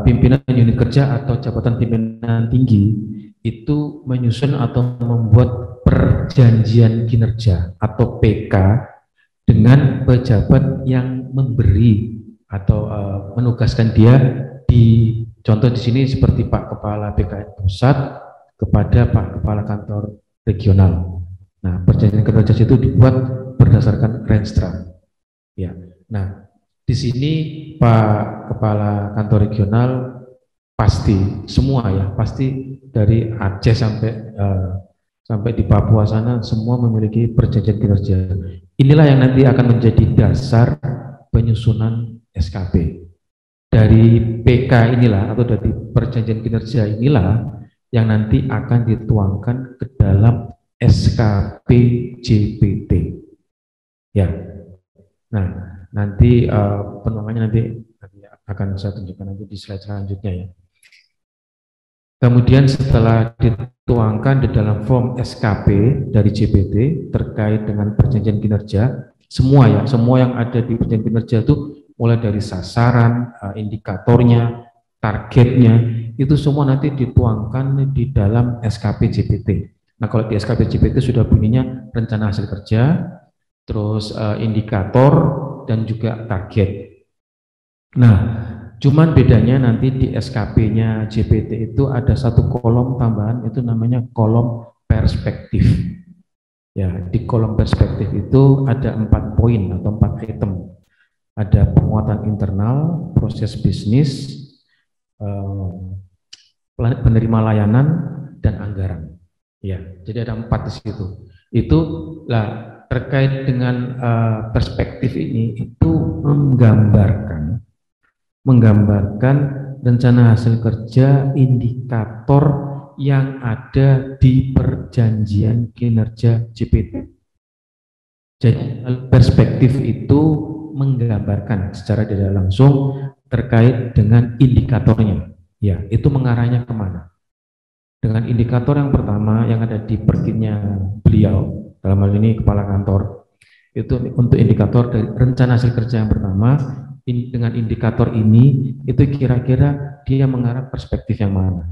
pimpinan unit kerja atau jabatan pimpinan tinggi itu menyusun atau membuat perjanjian kinerja atau PK dengan pejabat yang memberi atau menugaskan dia di contoh di sini seperti Pak Kepala BKN Pusat kepada Pak Kepala Kantor Regional. Nah, perjanjian kinerja itu dibuat berdasarkan Renstra. Ya. Nah, di sini Pak Kepala Kantor Regional pasti semua ya, pasti dari Aceh sampai di Papua sana semua memiliki perjanjian kinerja. Inilah yang nanti akan menjadi dasar penyusunan SKP. Dari PK inilah atau dari perjanjian kinerja inilah yang nanti akan dituangkan ke dalam SKP JPT. Ya. Nah, nanti penuangannya nanti akan saya tunjukkan nanti di slide selanjutnya ya. Kemudian setelah dituangkan di dalam form SKP dari JPT terkait dengan perjanjian kinerja, semua yang ada di perjanjian kinerja itu mulai dari sasaran, indikatornya, targetnya, itu semua nanti dituangkan di dalam SKP JPT. Nah, kalau di SKP JPT sudah bunyinya rencana hasil kerja, terus indikator dan juga target. Nah, cuman bedanya nanti di SKP-nya JPT itu ada satu kolom tambahan, itu namanya kolom perspektif. Ya, di kolom perspektif itu ada 4 poin atau 4 item. Ada penguatan internal, proses bisnis, penerima layanan, dan anggaran. Ya, jadi ada 4 di situ. Itu lah terkait dengan perspektif ini itu menggambarkan rencana hasil kerja, indikator yang ada di perjanjian kinerja JPT. Jadi perspektif itu menggambarkan secara tidak langsung terkait dengan indikatornya. Ya, itu mengarahnya kemana? Dengan indikator yang pertama yang ada di pergibnya beliau, dalam hal ini kepala kantor, itu untuk indikator dari rencana hasil kerja yang pertama. Dengan indikator ini itu kira-kira dia mengarah perspektif yang mana?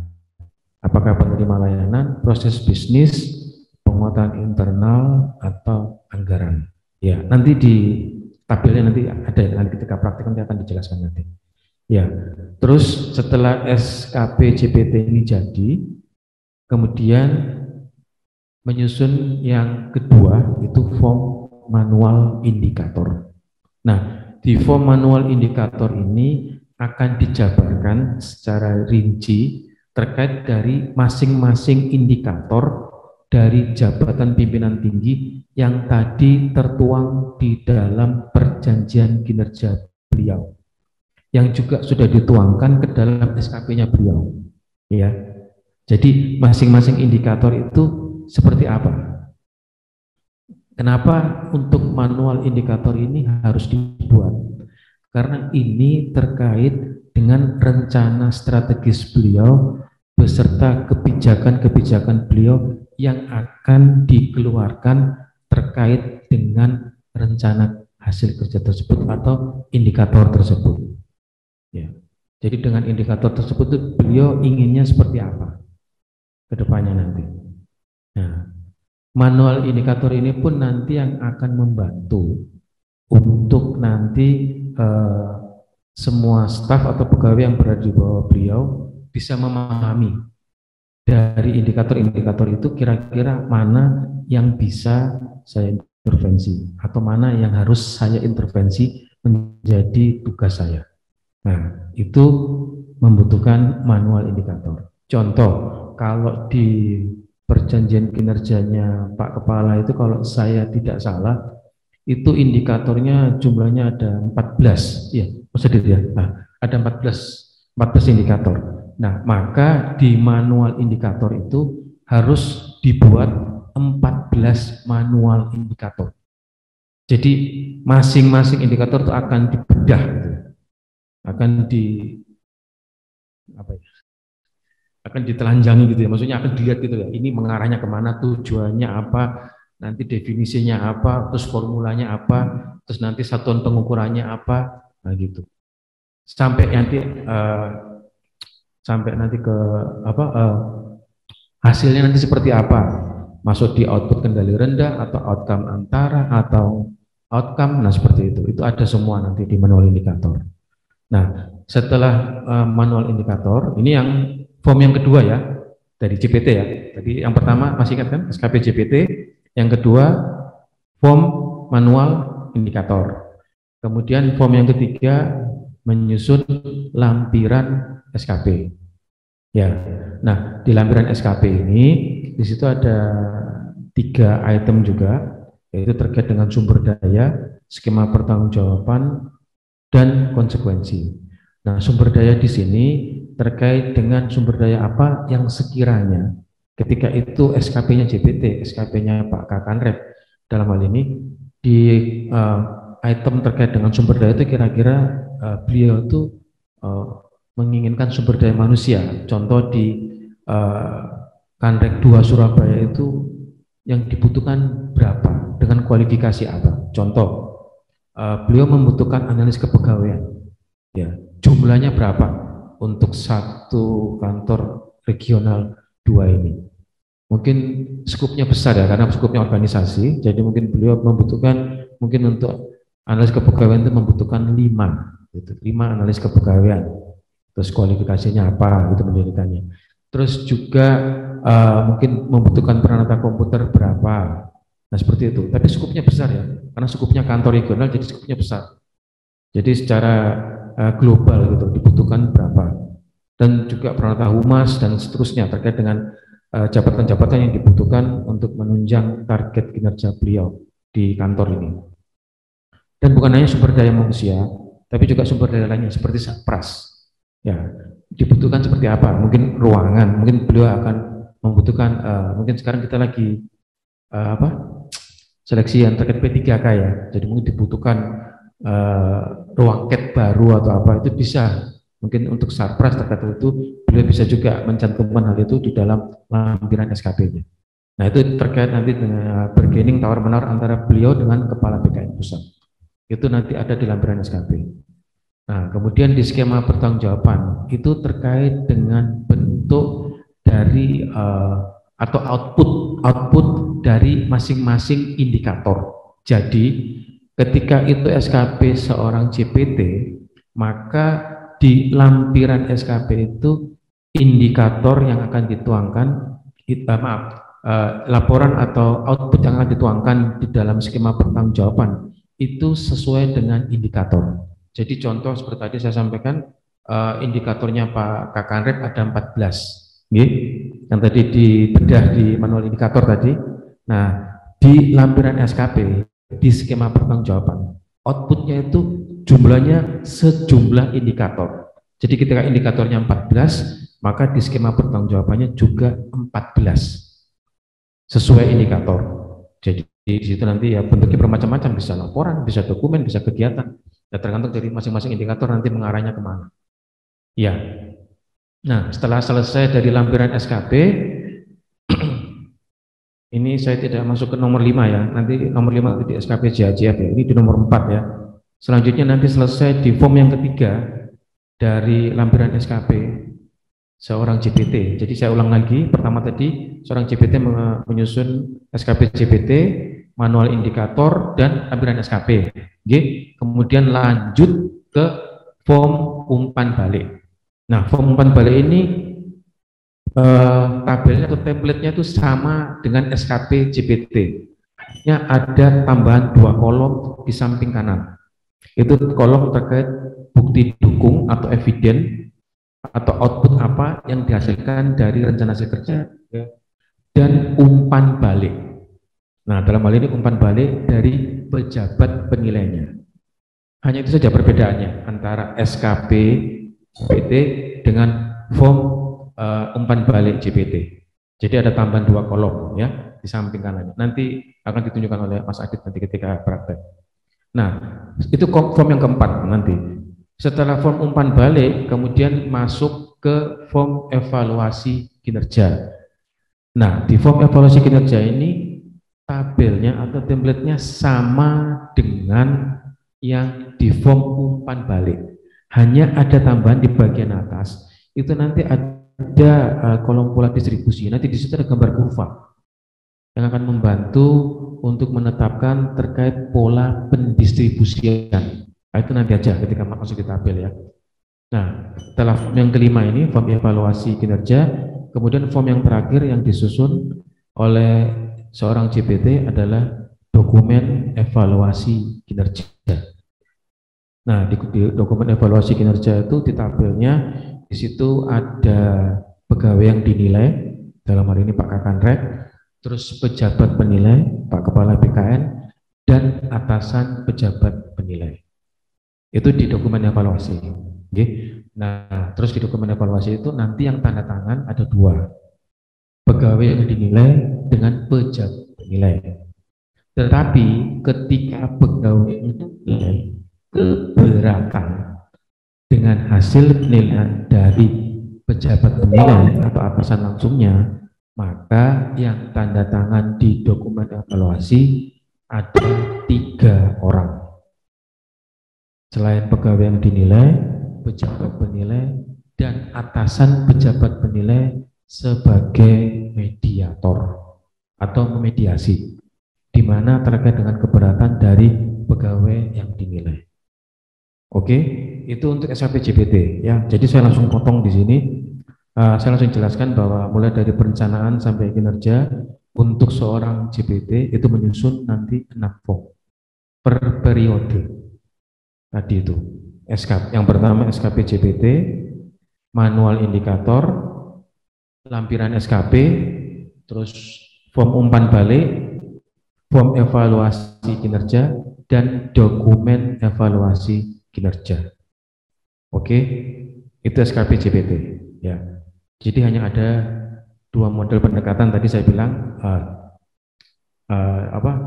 Apakah penerima layanan, proses bisnis, penguatan internal, atau anggaran? Ya, nanti di tabelnya nanti ada, nanti ketika praktik nanti akan dijelaskan nanti. Ya, terus setelah SKP JPT ini jadi, kemudian menyusun yang kedua itu form manual indikator. Nah, di form manual indikator ini akan dijabarkan secara rinci terkait dari masing-masing indikator dari jabatan pimpinan tinggi yang tadi tertuang di dalam perjanjian kinerja beliau, yang juga sudah dituangkan ke dalam SKP-nya beliau. Ya, jadi masing-masing indikator itu seperti apa? Kenapa untuk manual indikator ini harus dibuat? Karena ini terkait dengan rencana strategis beliau beserta kebijakan-kebijakan beliau yang akan dikeluarkan terkait dengan rencana hasil kerja tersebut atau indikator tersebut. Ya. Jadi dengan indikator tersebut beliau inginnya seperti apa ke depannya nanti. Nah, manual indikator ini pun nanti yang akan membantu untuk nanti semua staf atau pegawai yang berada di bawah beliau bisa memahami dari indikator-indikator itu kira-kira mana yang bisa saya intervensi atau mana yang harus saya intervensi menjadi tugas saya. Nah, itu membutuhkan manual indikator. Contoh, kalau di perjanjian kinerjanya Pak Kepala itu kalau saya tidak salah itu indikatornya jumlahnya ada 14 ya, sedikit ya. Nah, ada 14 indikator. Nah, maka di manual indikator itu harus dibuat 14 manual indikator. Jadi masing-masing indikator itu akan dibedah gitu. akan di apa ya, akan ditelanjangi gitu ya, maksudnya akan dilihat gitu ya, ini mengarahnya kemana, tujuannya apa, nanti definisinya apa, terus formulanya apa, terus nanti satuan pengukurannya apa, nah gitu. Sampai nanti ke apa, hasilnya nanti seperti apa, masuk di output kendali rendah atau outcome antara atau outcome, nah seperti itu ada semua nanti di manual indikator. Nah setelah manual indikator, ini yang form yang kedua ya, dari JPT ya. Tadi yang pertama masih ingat kan, SKP JPT, yang kedua form manual indikator. Kemudian form yang ketiga menyusun lampiran SKP. Ya, nah di lampiran SKP ini di situ ada 3 item juga, yaitu terkait dengan sumber daya, skema pertanggungjawaban, dan konsekuensi. Nah, sumber daya di sini terkait dengan sumber daya apa yang sekiranya ketika itu SKP-nya JPT, SKP-nya Pak Kakanrep dalam hal ini di item terkait dengan sumber daya itu kira-kira beliau itu menginginkan sumber daya manusia. Contoh di Kanrek 2 Surabaya itu yang dibutuhkan berapa, dengan kualifikasi apa. Contoh, beliau membutuhkan analis kepegawaian, ya, jumlahnya berapa untuk satu kantor regional 2 ini. Mungkin skupnya besar ya, karena skupnya organisasi, jadi mungkin beliau membutuhkan, mungkin untuk analis kepegawaian itu membutuhkan 5 gitu, 5 analis kepegawaian, terus kualifikasinya apa gitu mendirikannya. Terus juga mungkin membutuhkan peralatan komputer berapa. Nah seperti itu, tapi skupnya besar ya, karena skupnya kantor regional jadi skupnya besar. Jadi secara global gitu dibutuhkan berapa, dan juga peralatan humas dan seterusnya terkait dengan jabatan-jabatan yang dibutuhkan untuk menunjang target kinerja beliau di kantor ini. Dan bukan hanya sumber daya manusia, tapi juga sumber daya lainnya seperti Satpras. Ya, dibutuhkan seperti apa? Mungkin ruangan, mungkin beliau akan membutuhkan, mungkin sekarang kita lagi seleksi yang terkait P3K ya, jadi mungkin dibutuhkan ruang cat baru atau apa, itu bisa, mungkin untuk Satpras terkait itu beliau bisa juga mencantumkan hal itu di dalam lampiran SKP-nya. Nah itu terkait nanti dengan bargaining tawar-menawar antara beliau dengan Kepala BKN Pusat, itu nanti ada di lampiran SKP. Nah, kemudian di skema pertanggungjawaban itu terkait dengan bentuk dari atau output dari masing-masing indikator. Jadi, ketika itu SKP seorang JPT, maka di lampiran SKP itu indikator yang akan dituangkan, laporan atau output yang akan dituangkan di dalam skema pertanggungjawaban itu sesuai dengan indikator. Jadi contoh seperti tadi saya sampaikan, indikatornya Pak Kakanrep ada 14, yang tadi dibedah di manual indikator tadi. Nah, di lampiran SKP, di skema pertanggungjawaban, outputnya itu jumlahnya sejumlah indikator. Jadi ketika indikatornya 14, maka di skema pertanggungjawabannya juga 14, sesuai indikator. Jadi di situ nanti ya bentuknya bermacam-macam, bisa laporan, bisa dokumen, bisa kegiatan. Ya, tergantung dari masing-masing indikator nanti mengarahnya kemana. Ya. Nah, setelah selesai dari lampiran SKP, ini saya tidak masuk ke nomor 5 ya. Nanti nomor 5 di SKP JHJF ya. Ini di nomor 4 ya. Selanjutnya nanti selesai di form yang ketiga dari lampiran SKP seorang JPT. Jadi saya ulang lagi, pertama tadi seorang JPT menyusun SKP JPT, manual indikator, dan lampiran SKP. Kemudian lanjut ke form umpan balik. Nah, form umpan balik ini tabelnya atau template-nya itu sama dengan SKP JPT-nya, ada tambahan 2 kolom di samping kanan. Itu kolom terkait bukti dukung atau eviden atau output apa yang dihasilkan dari rencana hasil kerja, dan umpan balik. Nah, dalam hal ini umpan balik dari pejabat penilainya. Hanya itu saja perbedaannya antara SKP JPT dengan form umpan balik JPT. Jadi ada tambahan 2 kolom ya di samping kanan. Nanti akan ditunjukkan oleh Mas Adit nanti ketika praktek. Nah, itu form yang keempat nanti. Setelah form umpan balik, kemudian masuk ke form evaluasi kinerja. Nah, di form evaluasi kinerja ini tabelnya atau template-nya sama dengan yang di form umpan balik. Hanya ada tambahan di bagian atas. Itu nanti ada kolom pola distribusi. Nanti di situ ada gambar kurva yang akan membantu untuk menetapkan terkait pola pendistribusian. Nah, itu nanti aja ketika masuk di tabel ya. Nah, setelah form yang kelima ini, form evaluasi kinerja, kemudian form yang terakhir yang disusun oleh seorang JPT adalah dokumen evaluasi kinerja. Nah, di dokumen evaluasi kinerja itu di tabelnya, di situ ada pegawai yang dinilai, dalam hal ini Pak Kakanrek, terus pejabat penilai, Pak Kepala BKN, dan atasan pejabat penilai. Itu di dokumen evaluasi. Okay. Nah, terus di dokumen evaluasi itu nanti yang tanda tangan ada dua, pegawai yang dinilai dengan pejabat penilai. Tetapi ketika pegawai itu dinilai keberatan dengan hasil penilaian dari pejabat penilai atau atasan langsungnya, maka yang tanda tangan di dokumen evaluasi ada 3 orang. Selain pegawai yang dinilai, pejabat penilai, dan atasan pejabat penilai sebagai mediator atau memediasi, di mana terkait dengan keberatan dari pegawai yang dinilai. Oke, itu untuk SKP JPT ya. Jadi saya langsung potong di sini. Saya langsung jelaskan bahwa mulai dari perencanaan sampai kinerja untuk seorang JPT itu menyusun nanti 6 form per periode. Tadi itu SKP. Yang pertama SKP JPT, manual indikator, lampiran SKP, terus form umpan balik, form evaluasi kinerja, dan dokumen evaluasi kinerja. Oke, itu SKP JPT. Ya, jadi hanya ada 2 model pendekatan tadi saya bilang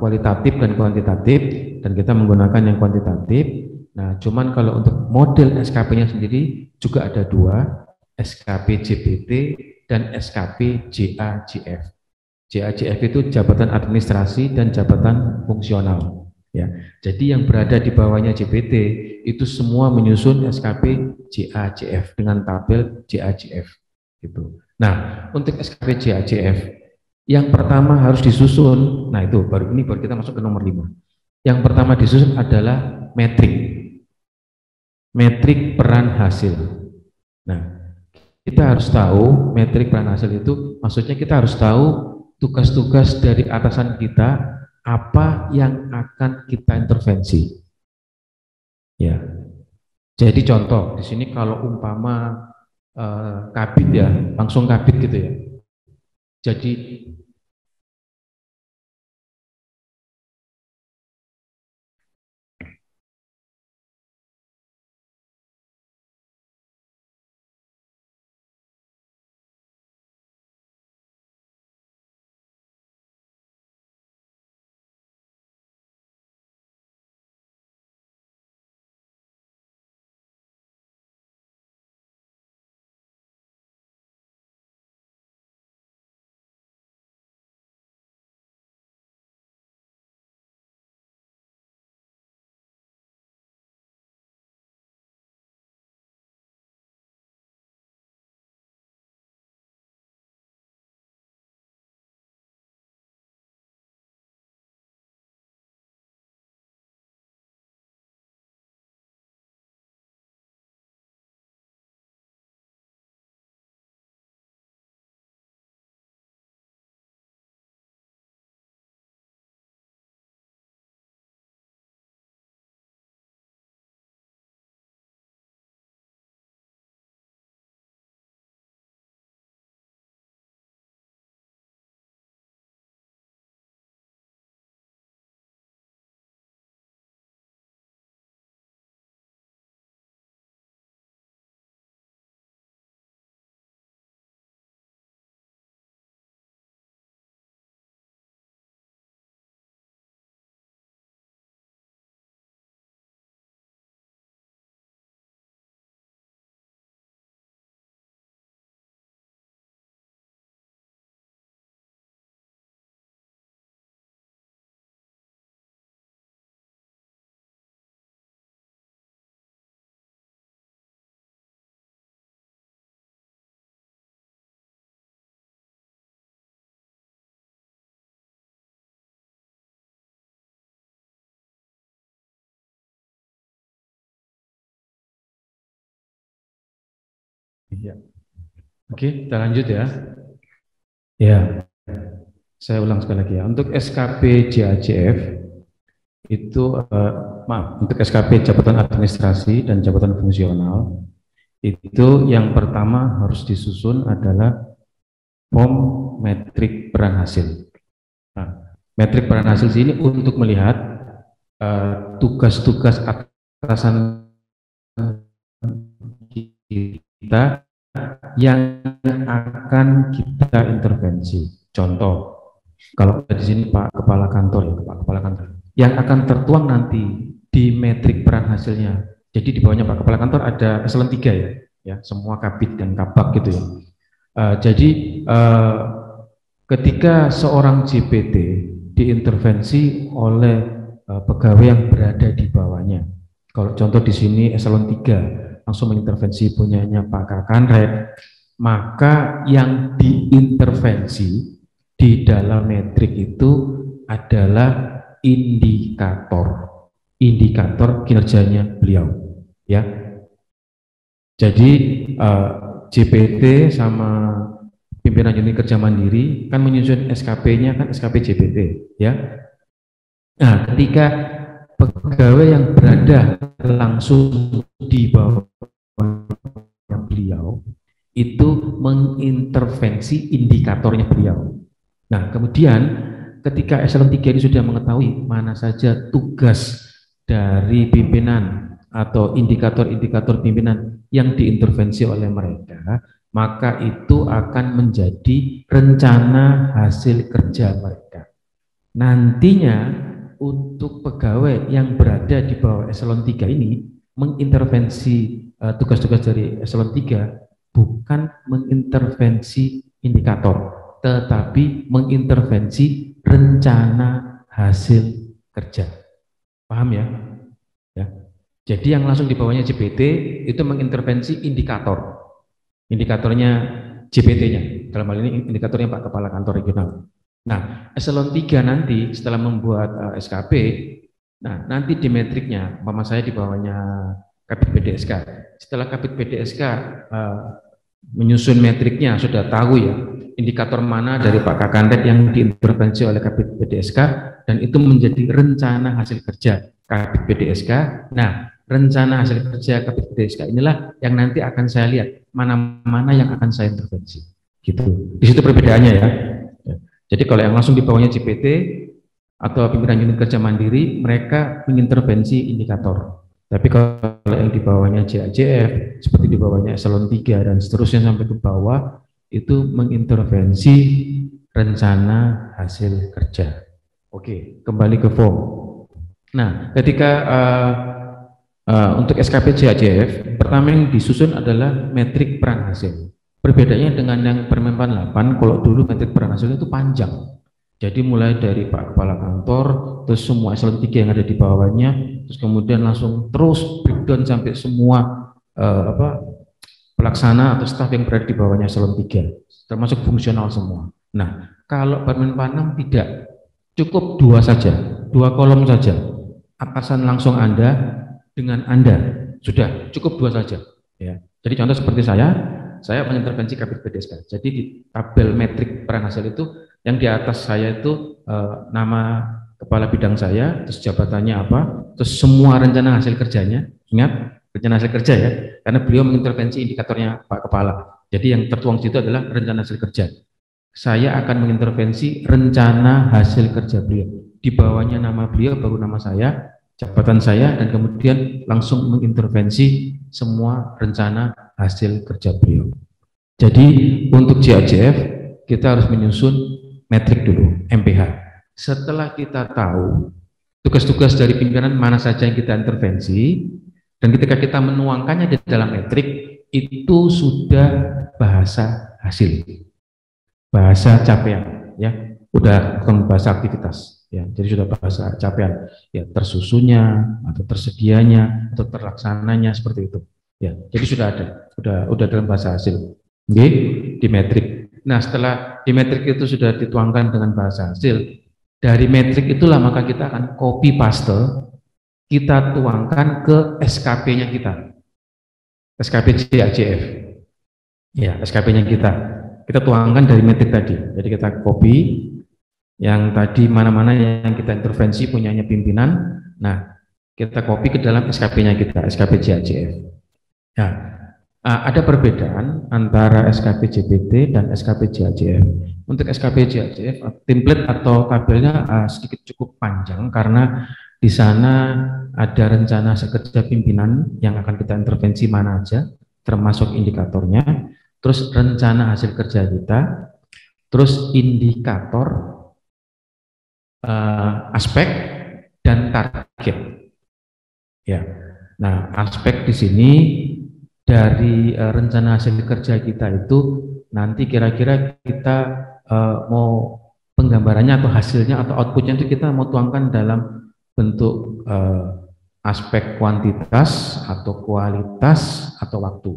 kualitatif dan kuantitatif, dan kita menggunakan yang kuantitatif. Nah, cuman kalau untuk model SKP-nya sendiri juga ada 2, SKP JPT dan SKP JAJF. JAJF itu jabatan administrasi dan jabatan fungsional. Ya, jadi yang berada di bawahnya JPT itu semua menyusun SKP JAJF dengan tabel JAJF. Gitu. Nah, untuk SKP JAJF yang pertama harus disusun. Nah, itu baru kita masuk ke nomor 5. Yang pertama disusun adalah metrik peran hasil. Nah, kita harus tahu metrik peran hasil itu, maksudnya kita harus tahu tugas-tugas dari atasan kita, apa yang akan kita intervensi. Ya, jadi contoh di sini kalau umpama kabit ya, langsung kabit gitu ya. Jadi Ya. Oke, kita lanjut ya. Ya, saya ulang sekali lagi ya. Untuk SKP JAJF itu, maaf, untuk SKP Jabatan Administrasi dan Jabatan Fungsional itu yang pertama harus disusun adalah form metrik peran hasil. Nah, metrik peran hasil ini untuk melihat tugas-tugas atasan kita yang akan kita intervensi. Contoh, kalau di sini Pak Kepala Kantor ya, Pak Kepala Kantor, yang akan tertuang nanti di metrik peran hasilnya. Jadi di bawahnya Pak Kepala Kantor ada eselon 3 ya, semua kabit dan kabak gitu ya. Jadi ketika seorang JPT diintervensi oleh pegawai yang berada di bawahnya. Kalau contoh di sini eselon 3 langsung mengintervensi punyanya Pak Kakanrek, maka yang diintervensi di dalam metrik itu adalah indikator kinerjanya beliau ya. Jadi JPT sama pimpinan unit kerja mandiri kan menyusun SKP-nya kan SKP JPT ya. Nah, ketika pegawai yang berada langsung di bawah beliau itu mengintervensi indikatornya beliau. Nah, kemudian ketika eselon 3 ini sudah mengetahui mana saja tugas dari pimpinan atau indikator-indikator pimpinan yang diintervensi oleh mereka, maka itu akan menjadi rencana hasil kerja mereka. Nantinya untuk pegawai yang berada di bawah eselon 3 ini mengintervensi tugas-tugas dari eselon 3 bukan mengintervensi indikator, tetapi mengintervensi rencana hasil kerja. Paham ya? Ya. Jadi yang langsung di bawahnya JPT itu mengintervensi indikator. Indikatornya JPT-nya. Dalam hal ini indikatornya Pak Kepala Kantor Regional. Nah, eselon 3 nanti setelah membuat SKP, nah nanti di metriknya, umpama saya di bawahnya Kabit PDSK. Setelah Kabit PDSK menyusun metriknya, sudah tahu ya, indikator mana dari Pak Kakandet yang diintervensi oleh Kabit PDSK, dan itu menjadi rencana hasil kerja Kabit PDSK. Nah, rencana hasil kerja Kabit PDSK inilah yang nanti akan saya lihat, mana-mana yang akan saya intervensi. Gitu. Di situ perbedaannya ya. Jadi kalau yang langsung di bawahnya JPT atau pimpinan unit kerja mandiri, mereka mengintervensi indikator. Tapi kalau yang di bawahnya JAJF, seperti di bawahnya eselon 3 dan seterusnya sampai ke bawah, itu mengintervensi rencana hasil kerja. Oke, kembali ke form. Nah, ketika untuk SKP JAJF, pertama yang disusun adalah metrik peran hasil. Perbedaannya dengan yang Permen 8, kalau dulu metrik peran hasil itu panjang. Jadi mulai dari Pak Kepala Kantor, terus semua eselon 3 yang ada di bawahnya, terus kemudian langsung terus breakdown sampai semua pelaksana atau staf yang berada di bawahnya eselon 3, termasuk fungsional semua. Nah, kalau Permen 6 tidak, cukup 2 saja, 2 kolom saja. Atasan langsung Anda dengan Anda, sudah cukup 2 saja. Ya. Jadi contoh seperti saya mengintervensi Kabit PDSK. Jadi di tabel metrik peran hasil itu yang di atas saya itu nama kepala bidang saya, terus jabatannya apa, terus semua rencana hasil kerjanya. Ingat rencana hasil kerja ya, karena beliau mengintervensi indikatornya Pak Kepala. Jadi yang tertuang situ adalah rencana hasil kerja. Saya akan mengintervensi rencana hasil kerja beliau. Di bawahnya nama beliau, baru nama saya, jabatan saya, dan kemudian langsung mengintervensi semua rencana hasil kerja beliau. Jadi untuk JAJF kita harus menyusun metrik dulu, MPH. Setelah kita tahu tugas-tugas dari pimpinan mana saja yang kita intervensi, dan ketika kita menuangkannya di dalam metrik, itu sudah bahasa hasil, bahasa capaian, ya, udah bukan bahasa aktivitas. Ya, jadi sudah bahasa capaian, ya, tersusunnya atau tersedianya atau terlaksananya seperti itu. Ya, jadi sudah ada, udah dalam bahasa hasil. Oke, di metrik. Nah, setelah di metrik itu sudah dituangkan dengan bahasa hasil, dari metrik itulah maka kita akan copy paste, kita tuangkan ke SKP-nya kita, SKP JAJF. Ya, SKP-nya kita tuangkan dari metrik tadi. Jadi kita copy yang tadi mana-mana yang kita intervensi punyanya pimpinan. Nah, kita copy ke dalam SKP-nya kita, SKP JAJF. Nah, ada perbedaan antara SKP JPT dan SKP JAJF. Untuk SKP JAJF, template atau tabelnya sedikit cukup panjang karena di sana ada rencana kerja pimpinan yang akan kita intervensi mana aja, termasuk indikatornya, terus rencana hasil kerja kita, terus indikator, aspek, dan target. Ya, nah aspek di sini dari rencana hasil kerja kita itu nanti kira-kira kita mau penggambarannya atau hasilnya atau outputnya itu kita mau tuangkan dalam bentuk aspek kuantitas atau kualitas atau waktu.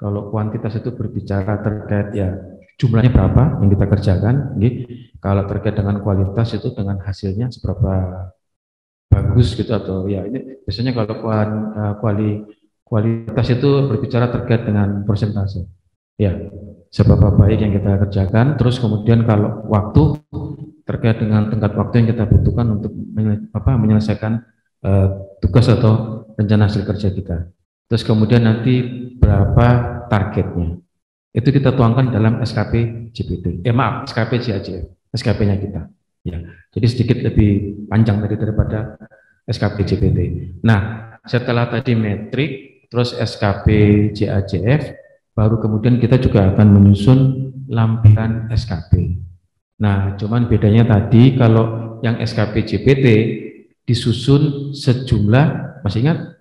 Kalau kuantitas itu berbicara terkait ya jumlahnya berapa yang kita kerjakan, gitu. Kalau terkait dengan kualitas itu dengan hasilnya seberapa bagus gitu, atau ya ini biasanya kalau kualitas itu berbicara terkait dengan persentase. Ya, seberapa baik yang kita kerjakan. Terus kemudian kalau waktu terkait dengan tenggat waktu yang kita butuhkan untuk menyelesaikan tugas atau rencana hasil kerja kita. Terus kemudian nanti berapa targetnya. Itu kita tuangkan dalam SKP JPT. SKP JAJF, SKP-nya kita. Ya, jadi sedikit lebih panjang daripada SKP JPT. Nah, setelah tadi metrik, terus SKP JAJF, baru kemudian kita juga akan menyusun lampiran SKP. Nah, cuman bedanya tadi kalau yang SKP JPT disusun sejumlah, masih ingat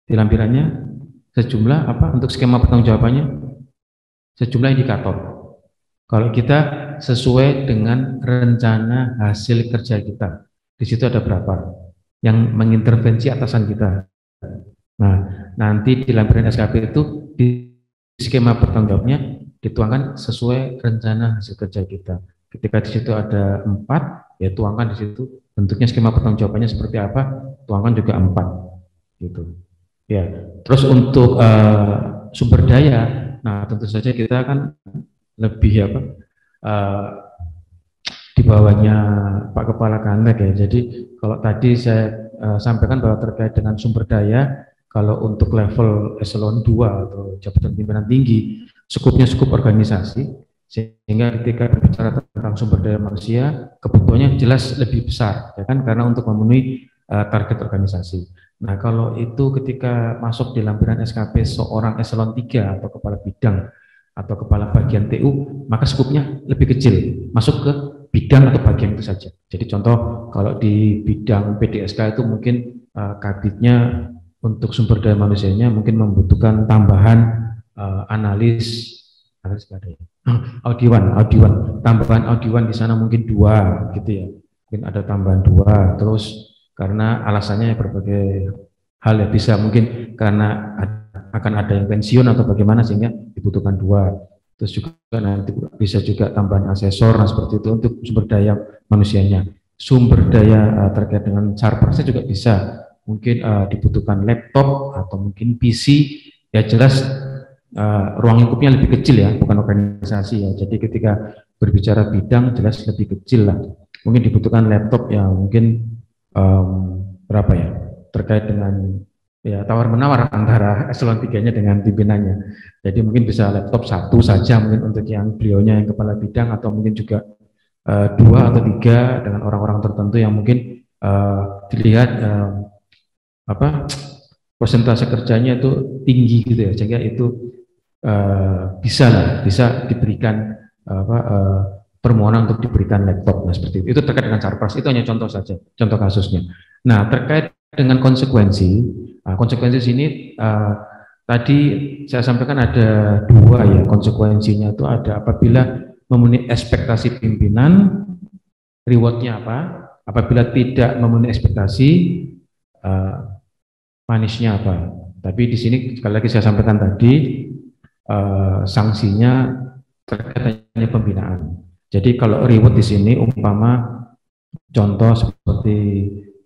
di lampirannya sejumlah apa untuk skema pertanggungjawabannya? Sejumlah indikator. Kalau kita sesuai dengan rencana hasil kerja kita, di situ ada berapa yang mengintervensi atasan kita. Nah, nanti di lampiran SKP itu di skema pertanggungjawabnya dituangkan sesuai rencana hasil kerja kita. Ketika di situ ada 4, ya tuangkan di situ bentuknya skema pertanggungjawabannya seperti apa, tuangkan juga 4 gitu. Ya, terus untuk sumber daya, nah tentu saja kita kan lebih di bawahnya Pak Kepala Kantek ya. Jadi kalau tadi saya sampaikan bahwa terkait dengan sumber daya, kalau untuk level eselon 2 atau jabatan pimpinan tinggi, skupnya skup organisasi, sehingga ketika berbicara tentang sumber daya manusia, kebutuhannya jelas lebih besar, ya kan, karena untuk memenuhi target organisasi. Nah, kalau itu ketika masuk di lampiran SKP seorang eselon 3 atau kepala bidang atau kepala bagian TU, maka skupnya lebih kecil, masuk ke bidang atau bagian itu saja. Jadi contoh kalau di bidang PDSK itu mungkin kabitnya untuk sumber daya manusianya mungkin membutuhkan tambahan analis audiowan, tambahan audiowan di sana mungkin 2 gitu ya, mungkin ada tambahan 2, terus karena alasannya berbagai hal ya, bisa mungkin karena akan ada yang pensiun atau bagaimana sehingga dibutuhkan 2. Terus juga nanti bisa juga tambahan asesor, nah seperti itu untuk sumber daya manusianya. Sumber daya terkait dengan servernya juga bisa, mungkin dibutuhkan laptop atau mungkin PC, ya jelas ruang lingkupnya lebih kecil ya, bukan organisasi ya. Jadi ketika berbicara bidang jelas lebih kecil lah, mungkin dibutuhkan laptop yang mungkin berapa ya, terkait dengan ya tawar-menawar antara eselon 3-nya dengan pimpinannya. Jadi mungkin bisa laptop 1 saja mungkin untuk yang beliaunya yang kepala bidang, atau mungkin juga 2 atau 3 dengan orang-orang tertentu yang mungkin dilihat persentase kerjanya itu tinggi gitu ya, sehingga itu bisa diberikan permohonan untuk diberikan laptop. Nah seperti itu terkait dengan Sarpras. Itu hanya contoh saja, contoh kasusnya. Nah terkait dengan konsekuensi sini tadi saya sampaikan ada 2 ya konsekuensinya. Itu ada apabila memenuhi ekspektasi pimpinan, rewardnya apa? Apabila tidak memenuhi ekspektasi, manisnya apa? Tapi di sini sekali lagi saya sampaikan tadi, sanksinya terkait hanya pembinaan. Jadi kalau reward di sini umpama contoh seperti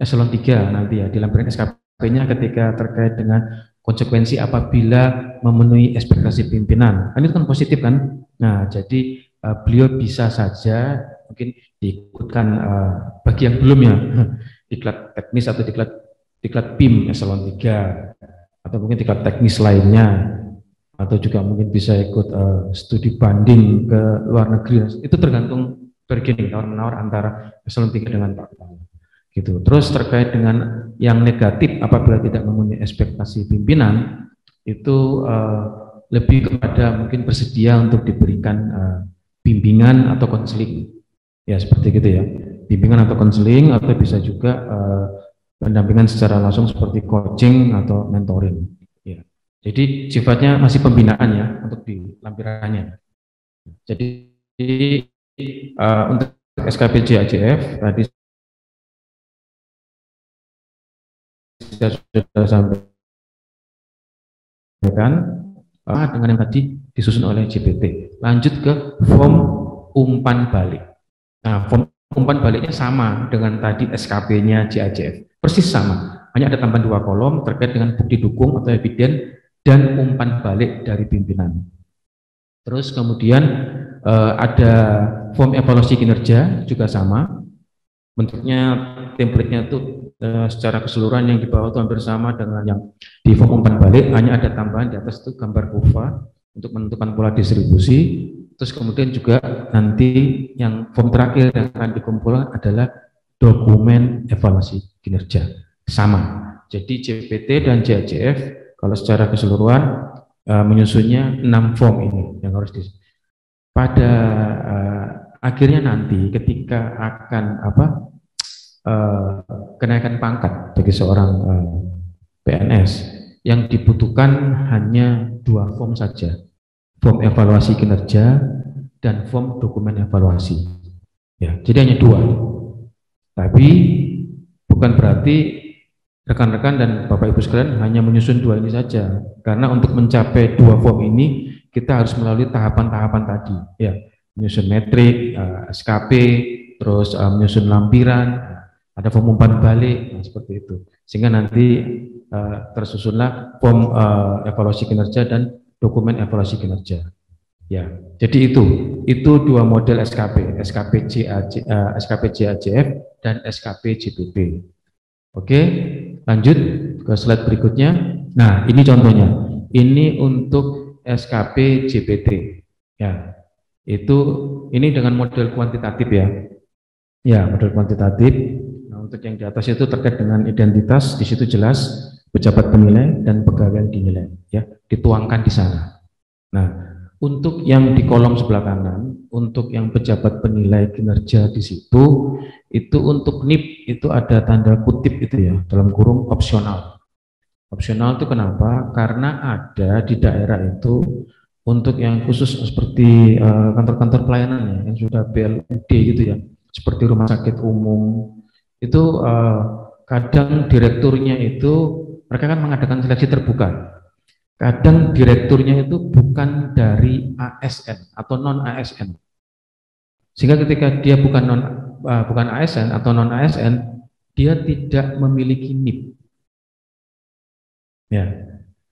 eselon 3 nanti ya di lampiran SKP-nya ketika terkait dengan konsekuensi apabila memenuhi ekspektasi pimpinan. Ini kan positif kan? Nah, jadi beliau bisa saja mungkin diikutkan bagi yang belum ya, diklat teknis atau diklat PIM eselon 3 atau mungkin diklat teknis lainnya, atau juga mungkin bisa ikut studi banding ke luar negeri. Itu tergantung bargaining, tawar-menawar antara eselon 3 dengan Pak Kepala. Gitu. Terus terkait dengan yang negatif apabila tidak memenuhi ekspektasi pimpinan, itu lebih kepada mungkin bersedia untuk diberikan bimbingan atau konseling. Ya seperti gitu ya. Bimbingan atau konseling, atau bisa juga pendampingan secara langsung seperti coaching atau mentoring. Ya. Jadi sifatnya masih pembinaan ya untuk di lampirannya. Jadi untuk SKPJ AJF tadi sudah sampaikan dengan yang tadi disusun oleh JPT. Lanjut ke form umpan balik. Nah, form umpan baliknya sama dengan tadi SKP-nya JAJF, persis sama. Hanya ada tambahan 2 kolom terkait dengan bukti dukung atau eviden dan umpan balik dari pimpinan. Terus kemudian ada form evaluasi kinerja juga sama. Bentuknya template-nya itu secara keseluruhan yang di bawah itu hampir sama dengan yang di form umpan balik, hanya ada tambahan di atas itu gambar kurva untuk menentukan pola distribusi. Terus kemudian juga nanti yang form terakhir yang akan dikumpulkan adalah dokumen evaluasi kinerja, sama. Jadi JPT dan JAJF kalau secara keseluruhan menyusunnya 6 form ini yang harus pada akhirnya nanti ketika akan kenaikan pangkat bagi seorang PNS, yang dibutuhkan hanya 2 form saja, form evaluasi kinerja dan form dokumen evaluasi. Ya, jadi hanya 2. Tapi bukan berarti rekan-rekan dan Bapak Ibu sekalian hanya menyusun 2 ini saja, karena untuk mencapai 2 form ini kita harus melalui tahapan-tahapan tadi, ya, menyusun metrik, SKP, terus menyusun lampiran, ada form umpan balik, nah, seperti itu. Sehingga nanti tersusunlah form evaluasi kinerja dan dokumen evaluasi kinerja. Ya, jadi itu 2 model SKP, SKP JAJF dan SKP JPT. Oke, lanjut ke slide berikutnya. Nah, ini contohnya. Ini untuk SKP JPT. Ya, ini dengan model kuantitatif ya. Ya, model kuantitatif. Nah, untuk yang di atas itu terkait dengan identitas, di situ jelas pejabat penilai dan pegawai yang dinilai, ya, dituangkan di sana. Nah, untuk yang di kolom sebelah kanan, untuk yang pejabat penilai kinerja di situ, itu untuk NIP itu ada tanda kutip itu ya, dalam kurung opsional. Opsional itu kenapa? Karena ada di daerah itu untuk yang khusus seperti kantor-kantor pelayanan ya, yang sudah BLUD gitu ya, seperti rumah sakit umum, itu kadang direkturnya itu mereka kan mengadakan seleksi terbuka. Kadang direkturnya itu bukan dari ASN atau non ASN, sehingga ketika dia bukan ASN atau non ASN, dia tidak memiliki NIP. Ya,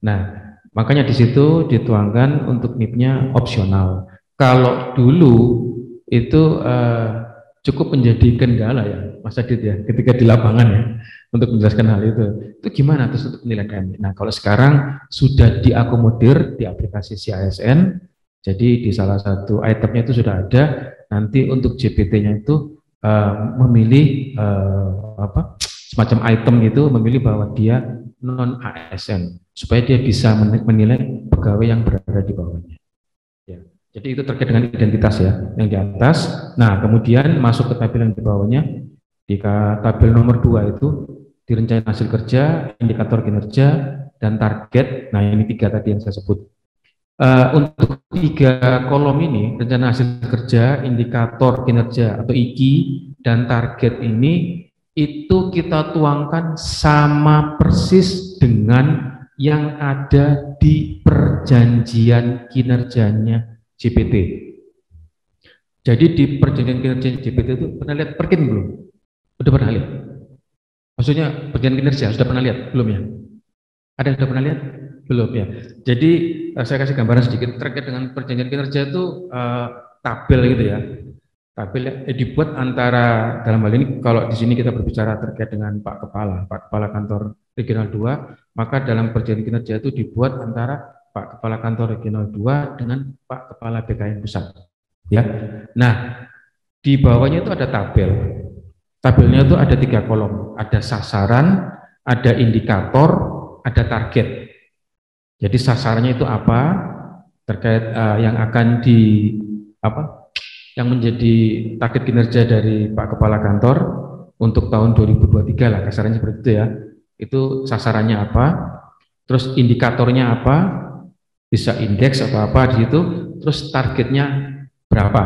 nah makanya di situ dituangkan untuk NIP-nya opsional. Kalau dulu itu cukup menjadi kendala ya, Mas Adit ya, ketika di lapangan ya, untuk menjelaskan hal itu gimana terus untuk penilaian KMI. Nah, kalau sekarang sudah diakomodir di aplikasi CASN, jadi di salah satu itemnya itu sudah ada, nanti untuk JPT-nya itu memilih semacam item itu, memilih bahwa dia non ASN, supaya dia bisa menilai pegawai yang berada di bawahnya. Ya. Jadi itu terkait dengan identitas ya, yang di atas. Nah, kemudian masuk ke tabel yang di bawahnya, di tabel nomor 2 itu direncanakan hasil kerja, indikator kinerja, dan target. Nah, ini 3 tadi yang saya sebut. Untuk 3 kolom ini, rencana hasil kerja, indikator kinerja atau IKI, dan target ini, itu kita tuangkan sama persis dengan yang ada di perjanjian kinerjanya JPT. Jadi di perjanjian kinerja JPT itu pernah lihat perkin belum? Udah pernah lihat? Maksudnya perjanjian kinerja sudah pernah lihat belum ya? Ada yang sudah pernah lihat? Belum ya. Jadi saya kasih gambaran sedikit terkait dengan perjanjian kinerja itu tabel gitu ya. Tabel dibuat antara, dalam hal ini kalau di sini kita berbicara terkait dengan Pak Kepala Kantor Regional 2, maka dalam perjanjian kinerja itu dibuat antara Pak Kepala Kantor Regional 2 dengan Pak Kepala BKN Pusat. Ya. Nah, di bawahnya itu ada tabel. Tabelnya itu ada 3 kolom, ada sasaran, ada indikator, ada target. Jadi sasarannya itu apa terkait yang akan yang menjadi target kinerja dari Pak Kepala Kantor untuk tahun 2023 lah, kasarannya seperti itu ya. Itu sasarannya apa, terus indikatornya apa, bisa indeks atau apa di situ, terus targetnya berapa.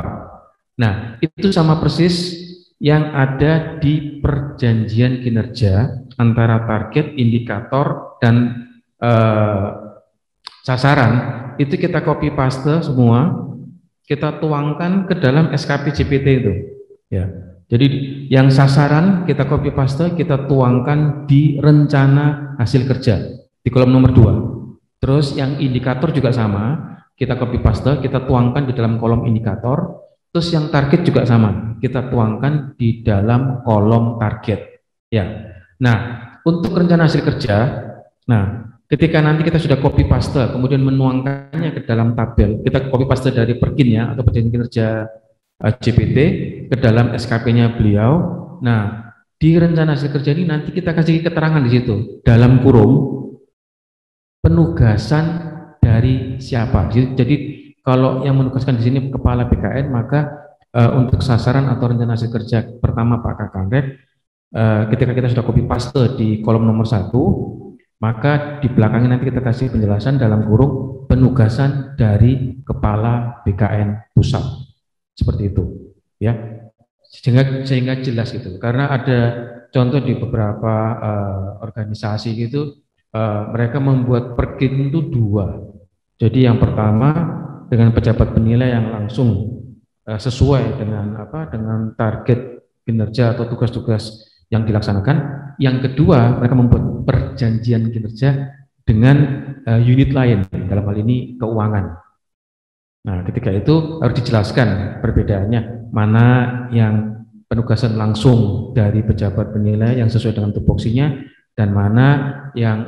Nah, itu sama persis yang ada di perjanjian kinerja antara target, indikator, dan sasaran. Itu kita copy paste semua, kita tuangkan ke dalam SKP JPT itu. Ya. Jadi yang sasaran kita copy paste, kita tuangkan di rencana hasil kerja di kolom nomor 2. Terus yang indikator juga sama, kita copy paste, kita tuangkan di dalam kolom indikator. Terus yang target juga sama, kita tuangkan di dalam kolom target. Ya. Nah, untuk rencana hasil kerja, nah, ketika nanti kita sudah copy paste, kemudian menuangkannya ke dalam tabel, kita copy paste dari perkinnya atau perjanjian kinerja JPT ke dalam SKP-nya beliau. Nah, di rencana hasil kerja ini nanti kita kasih keterangan di situ, dalam kurung penugasan dari siapa. Jadi kalau yang menugaskan di sini Kepala BKN, maka untuk sasaran atau rencana hasil kerja pertama Pak Kakanrek, ketika kita sudah copy paste di kolom nomor 1, maka di belakangnya nanti kita kasih penjelasan dalam kurung penugasan dari Kepala BKN Pusat, seperti itu ya, sehingga jelas gitu. Karena ada contoh di beberapa organisasi gitu, mereka membuat perkin itu 2. Jadi yang pertama dengan pejabat penilai yang langsung sesuai dengan target kinerja atau tugas-tugas yang dilaksanakan. Yang kedua, mereka membuat perjanjian kinerja dengan unit lain, dalam hal ini keuangan. Nah, ketika itu harus dijelaskan perbedaannya, mana yang penugasan langsung dari pejabat penilai yang sesuai dengan tupoksinya, dan mana yang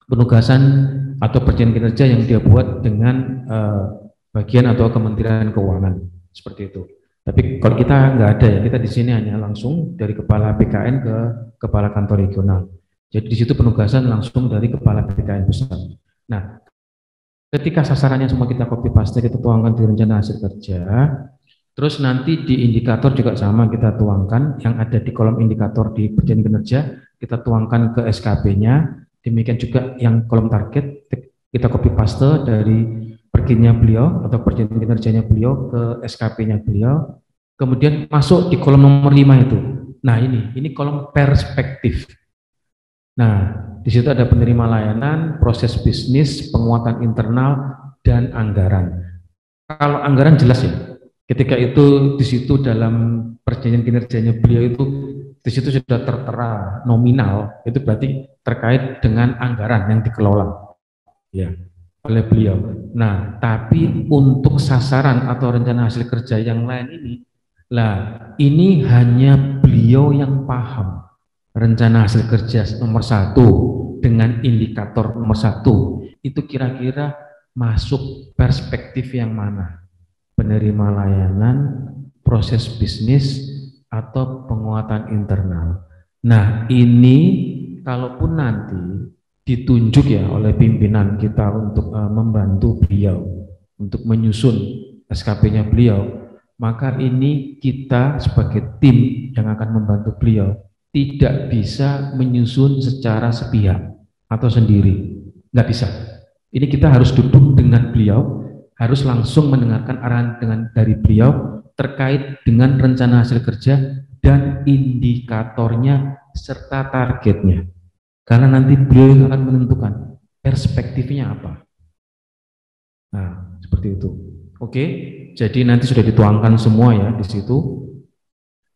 penugasan atau perjanjian kinerja yang dia buat dengan bagian atau Kementerian Keuangan, seperti itu. Tapi kalau kita nggak ada ya, kita di sini hanya langsung dari Kepala BKN ke Kepala Kantor Regional. Jadi di situ penugasan langsung dari Kepala BKN Pusat. Nah, ketika sasarannya semua kita copy paste, kita tuangkan di rencana hasil kerja, terus nanti di indikator juga sama kita tuangkan, yang ada di kolom indikator di perjanjian kinerja, kita tuangkan ke SKP-nya, demikian juga yang kolom target, kita copy paste dari perginnya beliau atau perjanjian kinerjanya beliau ke SKP-nya beliau, kemudian masuk di kolom nomor 5 itu. Nah, ini kolom perspektif. Nah, di situ ada penerima layanan, proses bisnis, penguatan internal, dan anggaran. Kalau anggaran jelas ya, ketika itu di situ dalam perjanjian kinerjanya beliau itu di situ sudah tertera nominal, itu berarti terkait dengan anggaran yang dikelola ya oleh beliau. Nah, tapi untuk sasaran atau rencana hasil kerja yang lain ini hanya beliau yang paham rencana hasil kerja nomor 1 dengan indikator nomor 1 itu kira-kira masuk perspektif yang mana, penerima layanan, proses bisnis, atau penguatan internal. Nah, ini kalaupun nanti ditunjuk ya oleh pimpinan kita untuk membantu beliau untuk menyusun SKP-nya beliau, maka ini kita sebagai tim yang akan membantu beliau tidak bisa menyusun secara sepihak atau sendiri, nggak bisa. Ini kita harus duduk dengan beliau, harus langsung mendengarkan arahan dari beliau terkait dengan rencana hasil kerja dan indikatornya serta targetnya. Karena nanti beliau akan menentukan perspektifnya apa. Nah, seperti itu. Oke, jadi nanti sudah dituangkan semua ya di situ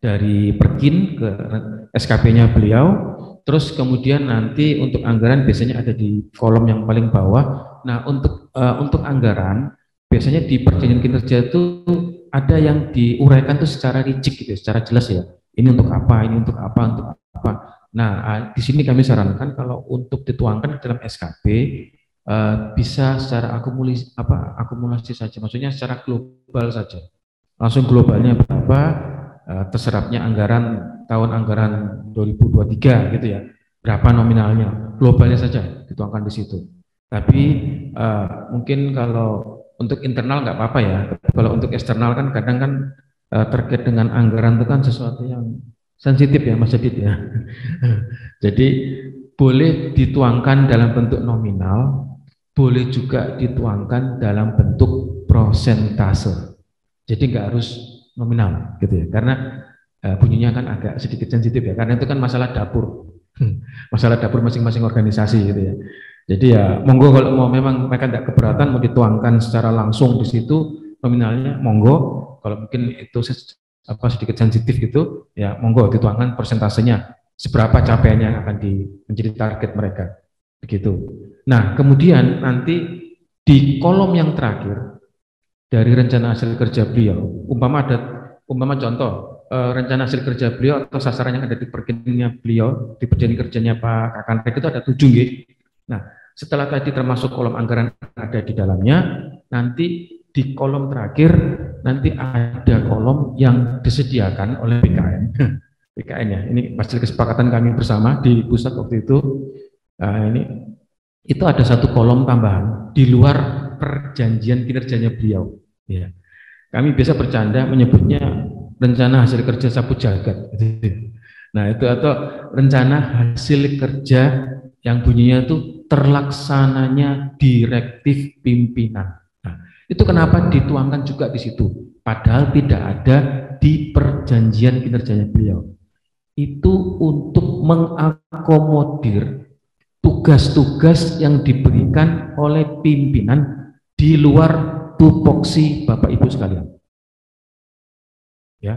dari perkin ke SKP-nya beliau, Terus kemudian nanti untuk anggaran biasanya ada di kolom yang paling bawah. Nah, untuk anggaran biasanya di perjanjian kinerja itu ada yang diuraikan tuh secara rigid gitu, secara jelas ya. Ini untuk apa, ini untuk apa, untuk apa. Nah, di sini kami sarankan kalau untuk dituangkan dalam SKP bisa secara akumulasi saja, maksudnya secara global saja. Langsung globalnya berapa, terserapnya anggaran tahun anggaran 2023 gitu ya. Berapa nominalnya, globalnya saja dituangkan di situ. Tapi mungkin kalau untuk internal nggak apa-apa ya. Kalau untuk eksternal kan kadang kan terkait dengan anggaran itu kan sesuatu yang sensitif ya Mas Adit ya. Jadi boleh dituangkan dalam bentuk nominal, boleh juga dituangkan dalam bentuk persentase. Jadi nggak harus nominal gitu ya. Karena bunyinya kan agak sedikit sensitif ya. Karena itu kan masalah dapur. Masalah dapur masing-masing organisasi gitu ya. Jadi ya monggo kalau mau memang mereka tidak keberatan mau dituangkan secara langsung di situ nominalnya monggo, kalau mungkin itu sedikit sensitif gitu ya monggo dituangkan persentasenya seberapa capaiannya yang akan menjadi target mereka begitu. Nah kemudian nanti di kolom yang terakhir dari rencana hasil kerja beliau, umpama contoh rencana hasil kerja beliau atau sasaran yang ada di perjanjiannya beliau, di perjanjian kerjanya Pak Kakanrek itu ada 7 gitu. Nah, setelah tadi termasuk kolom anggaran ada di dalamnya, nanti di kolom terakhir nanti ada kolom yang disediakan oleh BKN. BKN ya, ini hasil kesepakatan kami bersama di pusat waktu itu. Ini itu ada satu kolom tambahan di luar perjanjian kinerjanya beliau. Ya, kami biasa bercanda menyebutnya rencana hasil kerja sapu jagat. Nah itu atau rencana hasil kerja yang bunyinya itu terlaksananya direktif pimpinan. Nah, itu kenapa dituangkan juga di situ, padahal tidak ada di perjanjian kinerjanya beliau. Itu untuk mengakomodir tugas-tugas yang diberikan oleh pimpinan di luar tupoksi Bapak Ibu sekalian. Ya.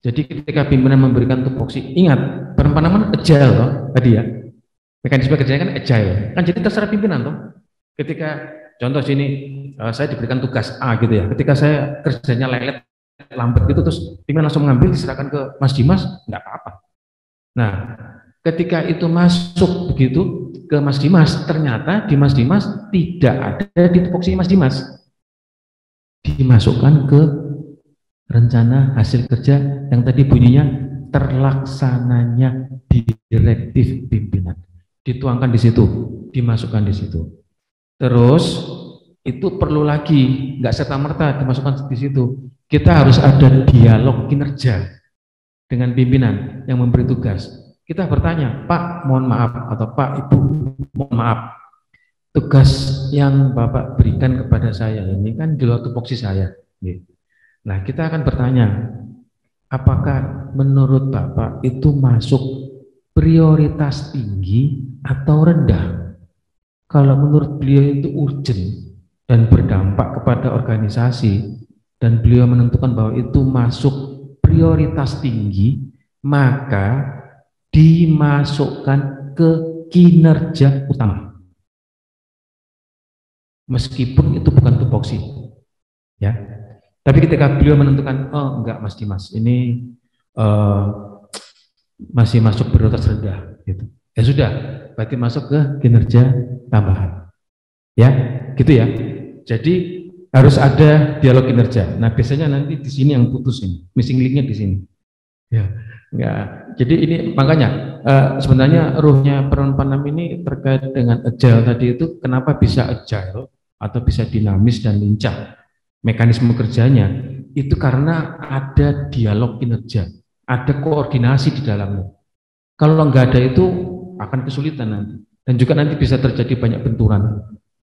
Jadi ketika pimpinan memberikan tupoksi, ingat, perenpanaman agile loh tadi ya. Mekanisme kerjanya kan agile, kan jadi terserah pimpinan toh. Ketika contoh sini saya diberikan tugas A gitu ya, ketika saya kerjanya lelet lambat gitu terus pimpinan langsung mengambil diserahkan ke Mas Dimas, nggak apa-apa. Nah, ketika itu masuk begitu ke Mas Dimas, ternyata di Mas Dimas tidak ada di tupoksi Mas Dimas, dimasukkan ke rencana hasil kerja yang tadi bunyinya terlaksananya direktif pimpinan. Dituangkan di situ, dimasukkan di situ. Terus itu perlu lagi, nggak serta-merta dimasukkan di situ. Kita harus ada dialog kinerja dengan pimpinan yang memberi tugas. Kita bertanya, Pak, mohon maaf, atau Pak, Ibu, mohon maaf, tugas yang Bapak berikan kepada saya ini kan di luar tupoksi saya. Nah, kita akan bertanya, apakah menurut Bapak itu masuk prioritas tinggi atau rendah? Kalau menurut beliau itu urgent dan berdampak kepada organisasi dan beliau menentukan bahwa itu masuk prioritas tinggi, maka dimasukkan ke kinerja utama. Meskipun itu bukan tupoksi. Ya. Tapi ketika beliau menentukan, oh enggak Mas Dimas, ini masih masuk prioritas rendah gitu. Ya sudah, berarti masuk ke kinerja tambahan. Ya, gitu ya. Jadi harus ada dialog kinerja. Nah, biasanya nanti di sini yang putus ini, missing linknya di sini. Ya, enggak. Jadi ini makanya sebenarnya ruhnya perenpanam ini terkait dengan agile tadi itu, kenapa bisa agile atau bisa dinamis dan lincah mekanisme kerjanya, itu karena ada dialog kinerja, ada koordinasi di dalamnya. Kalau nggak ada itu akan kesulitan nanti, dan juga nanti bisa terjadi banyak benturan,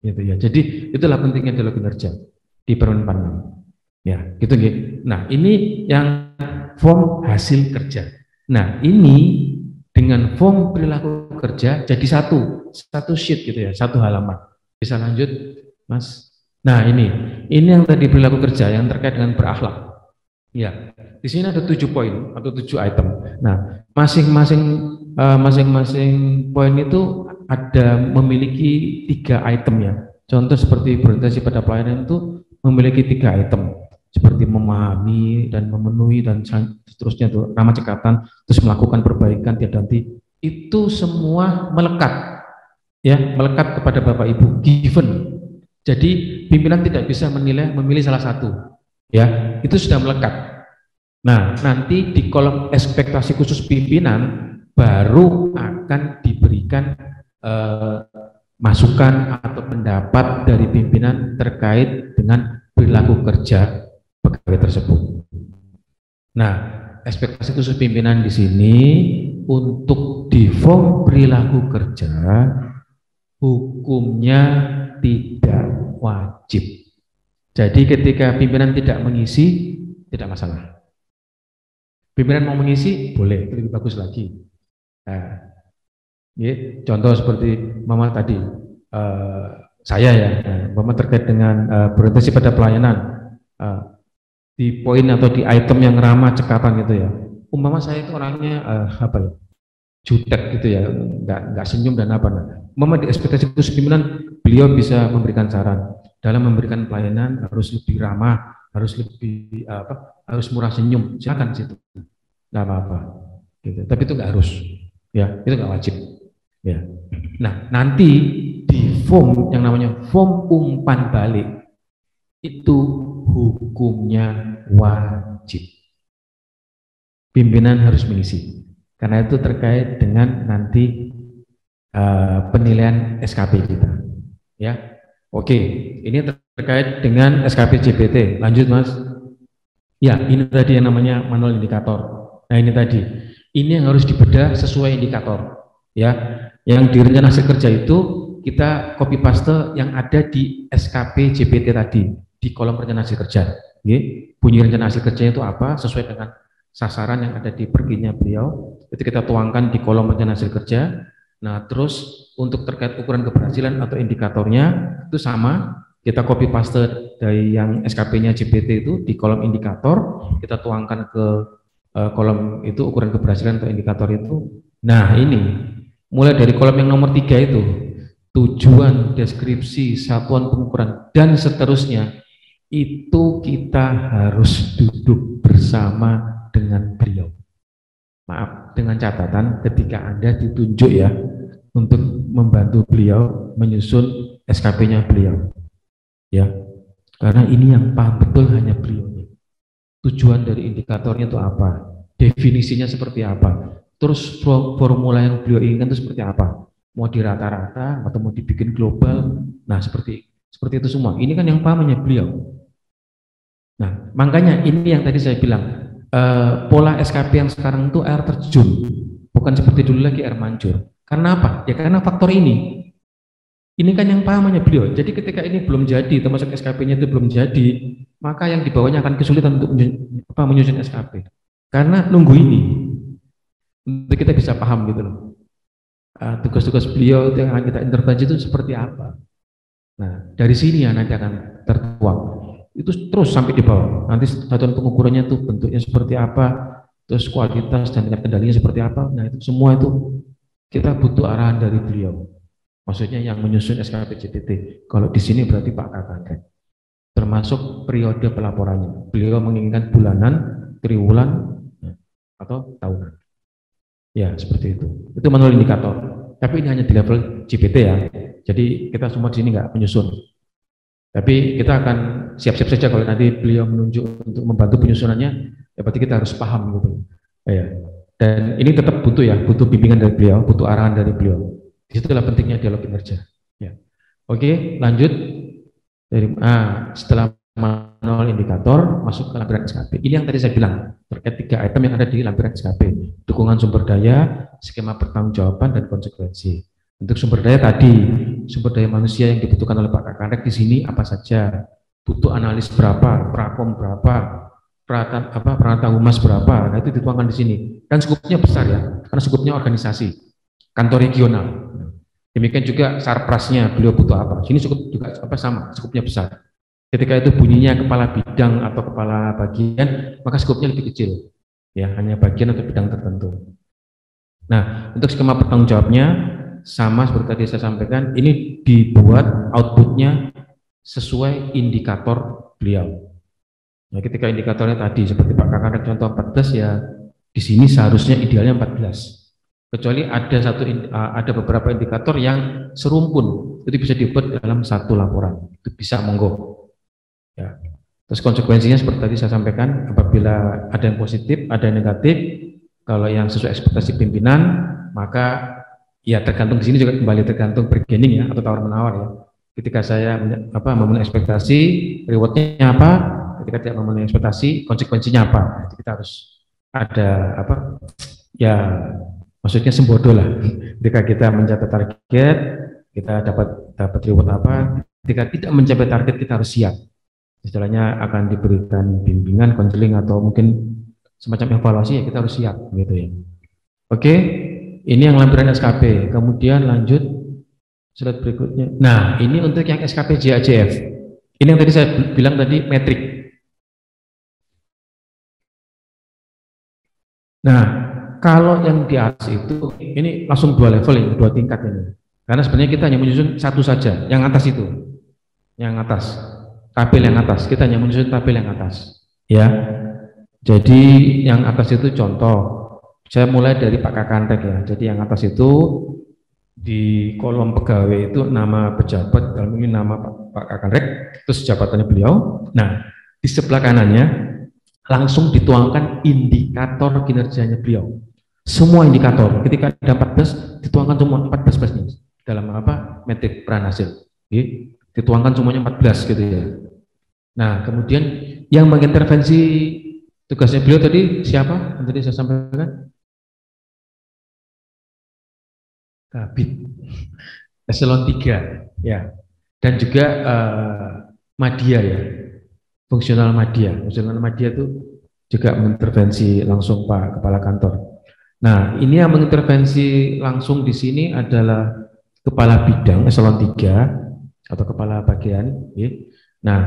gitu ya. Jadi itulah pentingnya dialog kinerja di perenpanam. Ya, gitu gitu. Nah, ini yang form hasil kerja. Nah, ini dengan form perilaku kerja jadi satu sheet gitu ya, satu halaman. Bisa lanjut, Mas? Nah, ini yang tadi perilaku kerja yang terkait dengan berakhlak. Ya, di sini ada 7 poin atau 7 item. Nah, masing-masing masing-masing poin itu ada memiliki 3 item ya. Contoh seperti berorientasi pada pelayanan itu memiliki 3 item seperti memahami dan memenuhi dan seterusnya itu nama cekatan, terus melakukan perbaikan tiap nanti itu semua melekat ya, melekat kepada Bapak Ibu, given. Jadi pimpinan tidak bisa memilih salah satu ya, itu sudah melekat. Nah, nanti di kolom ekspektasi khusus pimpinan baru akan diberikan masukan atau pendapat dari pimpinan terkait dengan perilaku kerja pegawai tersebut. Nah, ekspektasi khusus pimpinan di sini untuk di form perilaku kerja hukumnya tidak wajib. Jadi ketika pimpinan tidak mengisi tidak masalah. Pimpinan mau mengisi boleh, itu lebih bagus lagi. Nah, ya, contoh seperti Mama tadi, saya ya, Mama terkait dengan berorientasi pada pelayanan di poin atau di item yang ramah cekatan gitu ya. Umpama saya itu orangnya apa ya, jutek gitu ya, nggak senyum dan apa. Mama di ekspektasi khusus pimpinan beliau bisa memberikan saran dalam memberikan pelayanan harus lebih ramah, harus lebih harus murah senyum, silakan situ, nggak apa-apa gitu. Tapi itu nggak harus ya, itu nggak wajib ya. Nah, nanti di form yang namanya form umpan balik itu hukumnya wajib, pimpinan harus mengisi karena itu terkait dengan nanti penilaian SKP kita ya. Oke, ini terkait dengan SKP JBT. Lanjut Mas. Ya, ini tadi yang namanya manual indikator. Nah, ini tadi. Ini yang harus dibedah sesuai indikator. Ya, yang di rencana hasil kerja itu kita copy paste yang ada di SKP JBT tadi di kolom rencana hasil kerja. Bunyi rencana hasil kerja itu apa? Sesuai dengan sasaran yang ada di perginya beliau. Itu kita tuangkan di kolom rencana hasil kerja. Nah, terus untuk terkait ukuran keberhasilan atau indikatornya itu sama, kita copy paste dari yang SKP-nya JBT itu di kolom indikator, kita tuangkan ke kolom itu ukuran keberhasilan atau indikator itu. Nah, ini mulai dari kolom yang nomor 3 itu, tujuan, deskripsi, satuan pengukuran, dan seterusnya, itu kita harus duduk bersama dengan beliau. Maaf, dengan catatan ketika Anda ditunjuk ya untuk membantu beliau menyusun SKP-nya beliau ya, karena ini yang paham betul hanya beliau. Tujuan dari indikatornya itu apa, definisinya seperti apa, terus formula yang beliau inginkan itu seperti apa, mau di rata-rata atau mau dibikin global. Nah, seperti itu semua ini kan yang paham hanya beliau. Nah, makanya ini yang tadi saya bilang, pola SKP yang sekarang itu air terjun, bukan seperti dulu lagi air mancur. Karena apa? Ya karena faktor ini. Ini kan yang paham hanya beliau. Jadi ketika ini belum jadi, termasuk SKP-nya itu belum jadi, maka yang di bawahnya akan kesulitan untuk menyusun SKP. Karena nunggu ini, untuk kita bisa paham gitu loh. Tugas-tugas beliau itu yang akan kita intervensi itu seperti apa. Nah, dari sini ya nanti akan tertuang. Itu terus sampai di bawah. Nanti satuan pengukurannya itu bentuknya seperti apa, terus kualitas dan tingkat kendalinya seperti apa. Nah, itu semua itu kita butuh arahan dari beliau. Maksudnya yang menyusun SKP JBT. Kalau di sini berarti Pak Kakak. Termasuk periode pelaporannya. Beliau menginginkan bulanan, triwulan, atau tahunan. Ya, seperti itu. Itu manual indikator. Tapi ini hanya di level JBT ya. Jadi kita semua di sini nggak menyusun. Tapi kita akan siap-siap saja kalau nanti beliau menunjuk untuk membantu penyusunannya, ya berarti kita harus paham gitu. Ya. Dan ini tetap butuh ya, butuh bimbingan dari beliau, butuh arahan dari beliau. Disitulah pentingnya dialog kinerja. Ya. Oke, lanjut. Setelah manual indikator, masuk ke lampiran SKP. Ini yang tadi saya bilang, terkait 3 item yang ada di lampiran SKP. Dukungan sumber daya, skema pertanggungjawaban, dan konsekuensi. Untuk sumber daya tadi, sumber daya manusia yang dibutuhkan oleh Pak Kakandek di sini apa saja, butuh analis berapa, prakom berapa, peralatan humas berapa, nah itu dituangkan di sini. Dan skupnya besar ya, karena skupnya organisasi, kantor regional. Demikian juga sarprasnya beliau butuh apa. Sini cukup juga sama, skupnya besar. Ketika itu bunyinya kepala bidang atau kepala bagian, maka skupnya lebih kecil, ya hanya bagian atau bidang tertentu. Nah, untuk skema bertanggung jawabnya sama seperti tadi saya sampaikan, ini dibuat outputnya sesuai indikator beliau. Nah, ketika indikatornya tadi seperti Pak Kakak contoh 14 ya, di sini seharusnya idealnya 14. Kecuali ada beberapa indikator yang serumpun, itu bisa dibuat dalam satu laporan. Itu bisa monggo. Ya. Terus konsekuensinya seperti tadi saya sampaikan, apabila ada yang positif, ada yang negatif, kalau yang sesuai ekspektasi pimpinan, maka ya tergantung di sini juga kembali tergantung bargaining ya atau tawar menawar ya. Ketika saya memenuhi ekspektasi, rewardnya apa? Ketika tidak memenuhi ekspektasi, konsekuensinya apa? Jadi kita harus ada ya maksudnya sembodo lah. Ketika kita mencapai target, kita dapat reward apa? Ketika tidak mencapai target, kita harus siap. Istilahnya akan diberikan bimbingan, konseling atau mungkin semacam evaluasi, ya kita harus siap gitu ya. Oke, ini yang lampiran SKP. Kemudian lanjut slide berikutnya. Nah, ini untuk yang SKP JAJF. Ini yang tadi saya bilang tadi metrik. Nah, kalau yang di atas itu ini langsung dua level ini, dua tingkat ini. Karena sebenarnya kita hanya menyusun satu saja, yang atas itu. Yang atas. Tabel yang atas, kita hanya menyusun tabel yang atas. Ya. Jadi yang atas itu contoh. Saya mulai dari Pak Kakantek ya. Jadi yang atas itu di kolom pegawai itu nama pejabat, dalam ini nama Pak Kakantek, terus jabatannya beliau. Nah, di sebelah kanannya langsung dituangkan indikator kinerjanya beliau. Semua indikator, ketika ada 14, dituangkan semua 14 nih dalam metrik peran hasil. Dituangkan semuanya 14 gitu ya. Nah, kemudian yang mengintervensi tugasnya beliau tadi siapa? Yang tadi saya sampaikan? Kabit. Eselon 3 ya. Dan juga Madya ya. Fungsional Madya. Fungsional Madya itu juga mengintervensi langsung Pak Kepala Kantor. Nah, ini yang mengintervensi langsung di sini adalah Kepala Bidang Eselon 3 atau Kepala Bagian. Ya. Nah,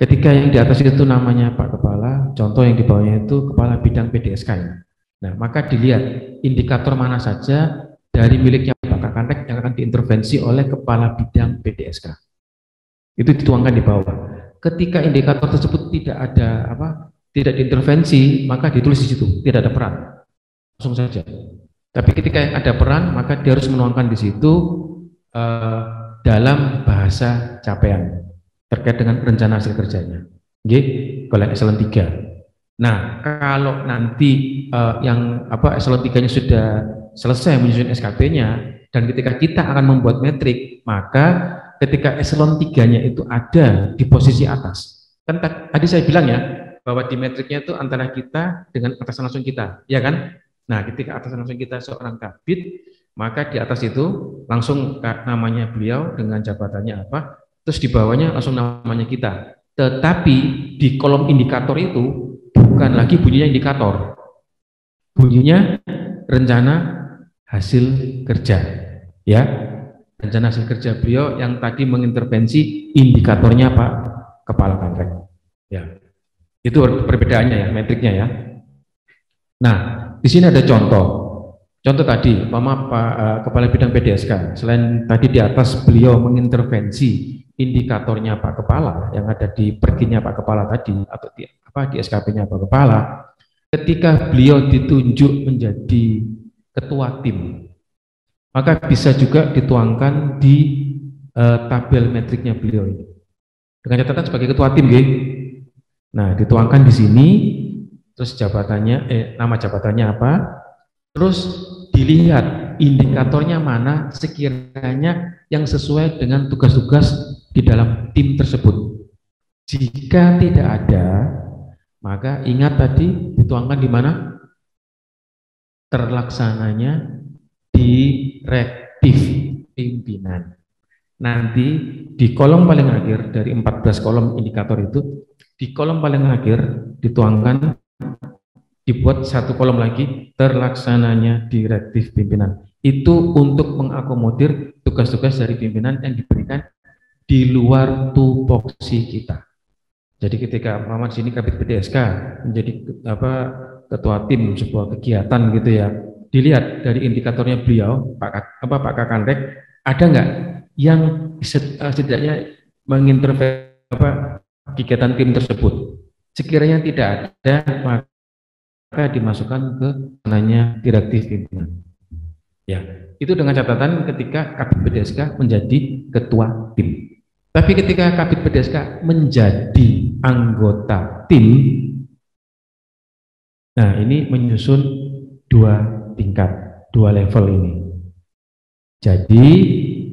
ketika yang di atas itu namanya Pak Kepala, contoh yang di bawahnya itu Kepala Bidang PDSK ya. Nah, maka dilihat indikator mana saja dari miliknya Pak Kakantek yang akan diintervensi oleh Kepala Bidang PDSK. Itu dituangkan di bawah. Ketika indikator tersebut tidak diintervensi, maka ditulis di situ, tidak ada peran. Langsung saja. Tapi ketika yang ada peran, maka dia harus menuangkan di situ dalam bahasa capaian terkait dengan rencana hasil kerjanya. Oke, kalau yang eselon 3. Nah, kalau nanti yang eselon 3-nya sudah selesai menyusun SKP-nya dan ketika kita akan membuat metrik, maka ketika eselon 3-nya itu ada di posisi atas. Kan tadi saya bilang ya, bahwa di metriknya itu antara kita dengan atasan langsung kita, ya kan? Nah, ketika atasan langsung kita seorang kabit, maka di atas itu langsung namanya beliau dengan jabatannya apa, terus di bawahnya langsung namanya kita. Tetapi di kolom indikator itu bukan lagi bunyinya indikator, bunyinya rencana hasil kerja, ya. Rencana hasil kerja beliau yang tadi mengintervensi indikatornya Pak Kepala Kantor. Ya, itu perbedaannya ya, metriknya ya. Nah, di sini ada contoh. Contoh tadi, Pak Kepala Bidang PDSK, selain tadi di atas beliau mengintervensi indikatornya Pak Kepala yang ada di perginya Pak Kepala tadi atau di SKP-nya Pak Kepala, ketika beliau ditunjuk menjadi ketua tim, maka bisa juga dituangkan di tabel metriknya beliau ini. Dengan catatan sebagai ketua tim, nah dituangkan di sini, terus jabatannya, nama jabatannya apa, terus dilihat indikatornya mana sekiranya yang sesuai dengan tugas-tugas di dalam tim tersebut. Jika tidak ada, maka ingat tadi dituangkan di mana? Terlaksananya direktif pimpinan. Nanti di kolom paling akhir dari 14 kolom indikator itu, di kolom paling akhir dituangkan, dibuat satu kolom lagi, terlaksananya direktif pimpinan. Itu untuk mengakomodir tugas-tugas dari pimpinan yang diberikan di luar tupoksi kita. Jadi ketika Muhammad sini Kabit PDSK menjadi ketua tim sebuah kegiatan gitu ya, dilihat dari indikatornya beliau, Pak Kakanrek, ada nggak yang setidaknya mengintervensi kegiatan tim tersebut? Sekiranya tidak ada, maka dimasukkan ke ranahnya direktif pimpinan. Ya, itu dengan catatan ketika Kabid PDSK menjadi ketua tim. Tapi ketika Kabid PDSK menjadi anggota tim, nah ini menyusun 2 tingkat, 2 level ini. Jadi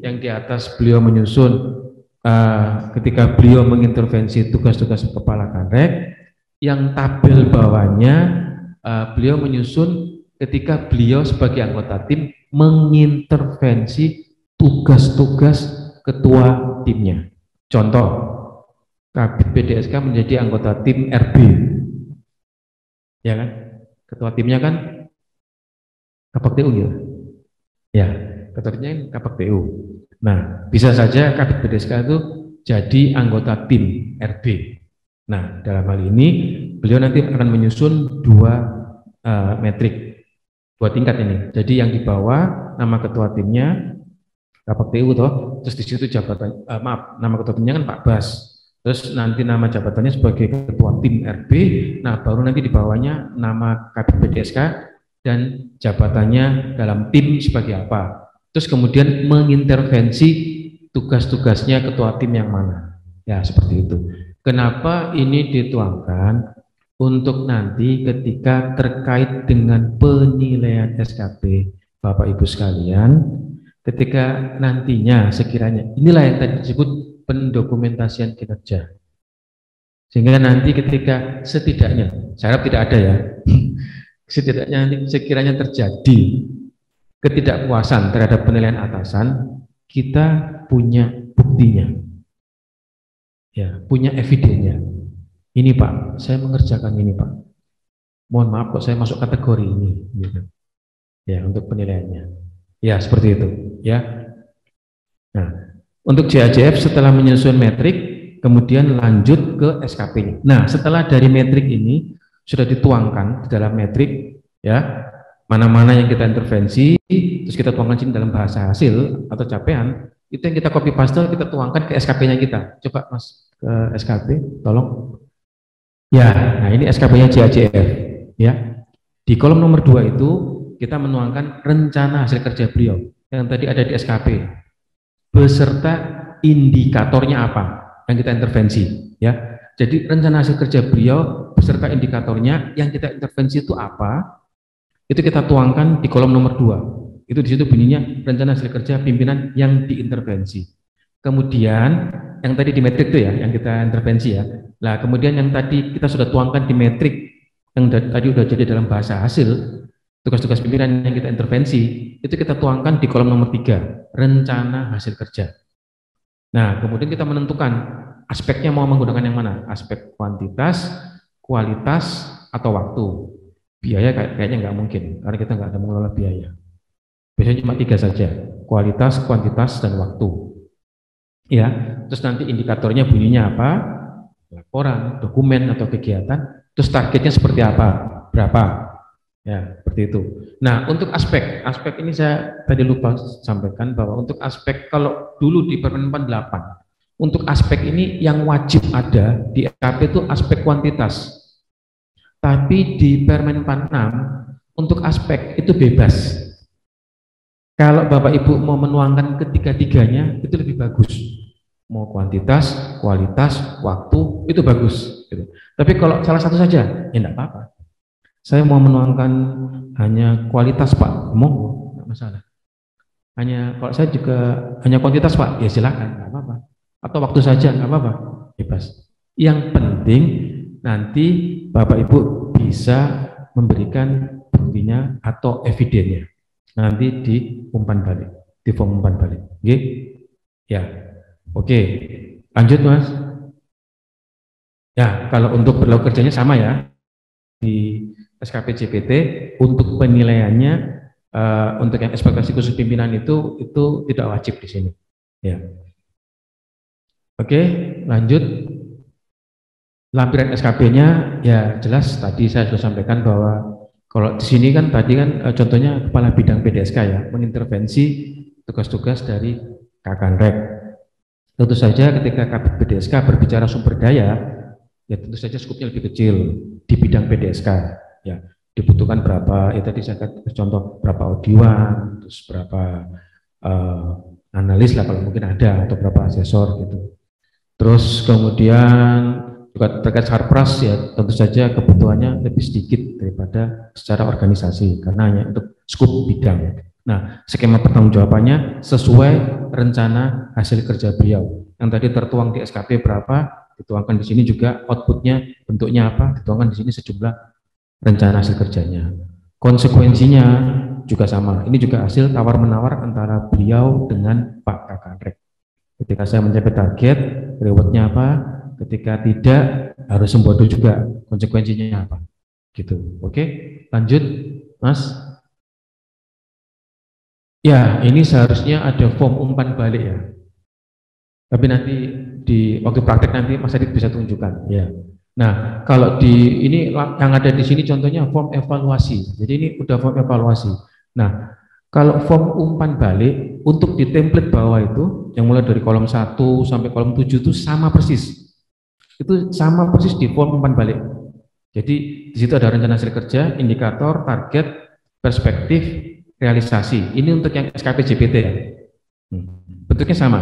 yang di atas beliau menyusun ketika beliau mengintervensi tugas-tugas kepala Kanrek, yang tabel bawahnya beliau menyusun ketika beliau sebagai anggota tim mengintervensi tugas-tugas ketua timnya. Contoh, Kabid PDSK menjadi anggota tim RB, ya kan? Ketua timnya kan Kabak TU ya? Ya, ketua timnya Kabak TU. Nah, bisa saja Kabid PDSK itu jadi anggota tim RB. Nah, dalam hal ini beliau nanti akan menyusun 2 metrik, 2 tingkat ini. Jadi yang di bawah nama ketua timnya Kabak TU toh, terus di situ jabatan nama ketua timnya kan Pak Bas. Terus nanti nama jabatannya sebagai ketua tim RB. Nah, baru nanti di bawahnya nama Kabid PDSK dan jabatannya dalam tim sebagai apa. Terus kemudian mengintervensi tugas-tugasnya ketua tim yang mana. Ya, seperti itu. Kenapa ini dituangkan? Untuk nanti ketika terkait dengan penilaian SKP Bapak Ibu sekalian, ketika nantinya sekiranya, inilah yang tadi disebut pendokumentasian kinerja. Sehingga nanti ketika setidaknya, saya harap tidak ada ya, setidaknya nanti sekiranya terjadi ketidakpuasan terhadap penilaian atasan, kita punya buktinya, ya, punya evidennya. Ini Pak, saya mengerjakan ini Pak. Mohon maaf kok saya masuk kategori ini, gitu. Ya, untuk penilaiannya. Ya, seperti itu. Ya. Nah, untuk JAJF setelah menyusun metrik, kemudian lanjut ke SKP-nya. Nah, setelah dari metrik ini sudah dituangkan di dalam metrik, ya, mana-mana yang kita intervensi, terus kita tuangkan sini dalam bahasa hasil atau capaian, itu yang kita copy paste, kita tuangkan ke SKP-nya kita. Coba Mas ke SKP, tolong. Ya, nah ini SKP-nya JAJF, ya. Di kolom nomor 2 itu kita menuangkan rencana hasil kerja beliau yang tadi ada di SKP beserta indikatornya apa yang kita intervensi, ya. Jadi rencana hasil kerja beliau beserta indikatornya yang kita intervensi itu apa? Itu kita tuangkan di kolom nomor 2. Itu di situ bunyinya rencana hasil kerja pimpinan yang diintervensi. Kemudian yang tadi di metrik itu ya, yang kita intervensi ya. Nah, kemudian yang tadi kita sudah tuangkan di metrik yang tadi sudah jadi dalam bahasa hasil, tugas-tugas pimpinan yang kita intervensi, itu kita tuangkan di kolom nomor 3, rencana hasil kerja. Nah, kemudian kita menentukan aspeknya mau menggunakan yang mana, aspek kuantitas, kualitas, atau waktu. Biaya kayaknya nggak mungkin, karena kita nggak ada mengelola biaya. Biasanya cuma 3 saja, kualitas, kuantitas, dan waktu. Ya, terus nanti indikatornya bunyinya apa, laporan, dokumen, atau kegiatan, terus targetnya seperti apa, berapa, ya, seperti itu. Nah, untuk aspek ini saya tadi lupa sampaikan bahwa untuk aspek, kalau dulu di Permen 48, untuk aspek ini yang wajib ada di SKP itu aspek kuantitas, tapi di Permen 46 untuk aspek itu bebas. Kalau Bapak Ibu mau menuangkan ketiga-tiganya itu lebih bagus. Mau kuantitas, kualitas, waktu itu bagus. Gitu. Tapi kalau salah satu saja, ya enggak apa-apa. Saya mau menuangkan hanya kualitas Pak, monggo, enggak masalah. Kalau saya juga hanya kuantitas Pak, ya silakan, enggak apa-apa. Atau waktu saja, enggak apa-apa, bebas. Yang penting nanti Bapak Ibu bisa memberikan buktinya atau evidennya. Nanti di umpan balik, di form umpan balik. Oke? Ya. Oke. Lanjut, Mas. Ya, kalau untuk berlaku kerjanya sama ya. Di SKP JPT untuk penilaiannya untuk yang ekspektasi khusus pimpinan itu tidak wajib di sini. Ya. Oke, lanjut. Lampiran SKP-nya ya jelas tadi saya sudah sampaikan bahwa Kalau di sini kan tadi kan contohnya kepala bidang PDSK ya, mengintervensi tugas-tugas dari Kakanrek. Tentu saja ketika Kabid PDSK berbicara sumber daya, ya tentu saja skupnya lebih kecil di bidang PDSK. Ya, dibutuhkan berapa? Ya tadi saya contoh berapa audioan, terus berapa analis lah kalau mungkin ada, atau berapa asesor gitu. Terus kemudian juga terkait sarpras ya tentu saja kebutuhannya lebih sedikit daripada secara organisasi karena hanya untuk skup bidang. Nah, skema pertanggungjawabannya sesuai rencana hasil kerja beliau. Yang tadi tertuang di SKP berapa, dituangkan di sini juga outputnya bentuknya apa, dituangkan di sini sejumlah rencana hasil kerjanya. Konsekuensinya juga sama. Ini juga hasil tawar-menawar antara beliau dengan Pak Kakanrek. Ketika saya mencapai target, rewardnya apa? Ketika tidak, harus membodoh juga. Konsekuensinya apa? Gitu. Oke, lanjut, Mas. Ya, ini seharusnya ada form umpan balik ya. Tapi nanti di waktu praktek nanti Mas Adit bisa tunjukkan. Ya. Nah, kalau di ini yang ada di sini contohnya form evaluasi. Jadi ini udah form evaluasi. Nah, kalau form umpan balik untuk di template bawah itu yang mulai dari kolom 1 sampai kolom 7 itu sama persis. Itu sama persis di form umpan balik. Jadi di situ ada rencana hasil kerja, indikator, target, perspektif, realisasi. Ini untuk yang SKP JPT ya. Bentuknya sama.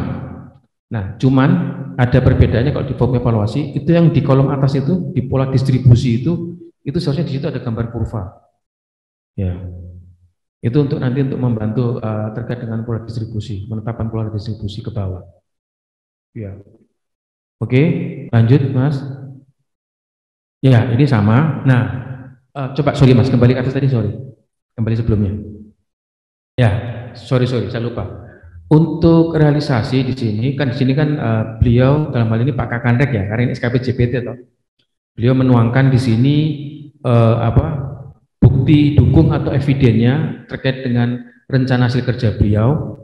Nah, cuman ada perbedaannya kalau di form evaluasi itu yang di kolom atas itu di pola distribusi itu seharusnya di situ ada gambar kurva. Ya. Itu untuk nanti untuk membantu terkait dengan pola distribusi, menetapkan pola distribusi ke bawah. Ya. Oke, lanjut Mas. Ya, ini sama. Nah, coba sorry Mas, kembali ke atas tadi, sorry. Kembali sebelumnya. Ya, sorry, saya lupa. Untuk realisasi di sini kan beliau dalam hal ini Pak Kakanrek ya, karena ini SKP JPT atau beliau menuangkan di sini bukti dukung atau evidennya terkait dengan rencana hasil kerja beliau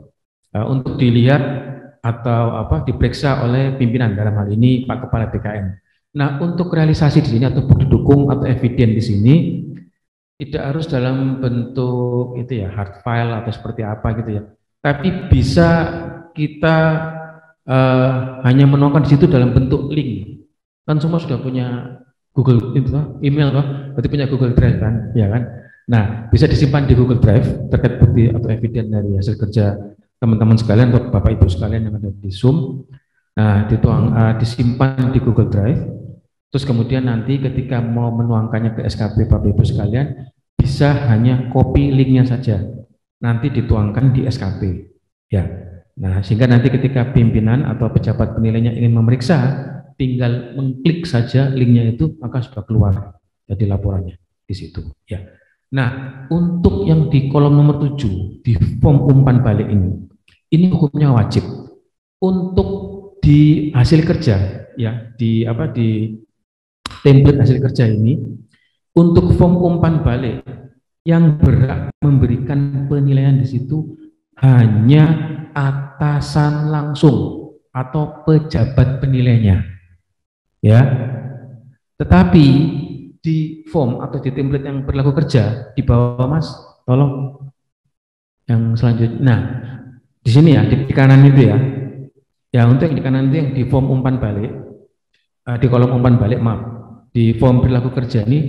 untuk dilihat atau diperiksa oleh pimpinan dalam hal ini Pak Kepala BKN. Nah, untuk realisasi di sini atau bukti dukung atau eviden di sini tidak harus dalam bentuk itu ya hard file atau seperti apa gitu ya. Tapi bisa kita hanya menuangkan di situ dalam bentuk link. Kan semua sudah punya Google itu email loh, berarti punya Google Drive kan, ya kan? Nah, bisa disimpan di Google Drive terkait bukti atau eviden dari hasil kerja teman-teman sekalian atau Bapak Ibu sekalian yang ada di Zoom. Nah, disimpan di Google Drive. Terus kemudian nanti ketika mau menuangkannya ke SKP Bapak Ibu sekalian, bisa hanya copy linknya saja. Nanti dituangkan di SKP. Ya. Nah, sehingga nanti ketika pimpinan atau pejabat penilainya ingin memeriksa, tinggal mengklik saja linknya itu, maka sudah keluar jadi laporannya di situ. Ya. Nah, untuk yang di kolom nomor 7 di form umpan balik ini hukumnya wajib. Untuk di hasil kerja, ya di template hasil kerja ini, untuk form umpan balik yang berhak memberikan penilaian di situ hanya atasan langsung atau pejabat penilainya, ya. Tetapi di form atau di template yang berlaku kerja di bawah Mas, tolong yang selanjutnya. Nah, di sini ya di kanan itu ya. Ya, untuk yang di kanan itu yang di form umpan balik, di kolom umpan balik maaf, di form berlaku kerja ini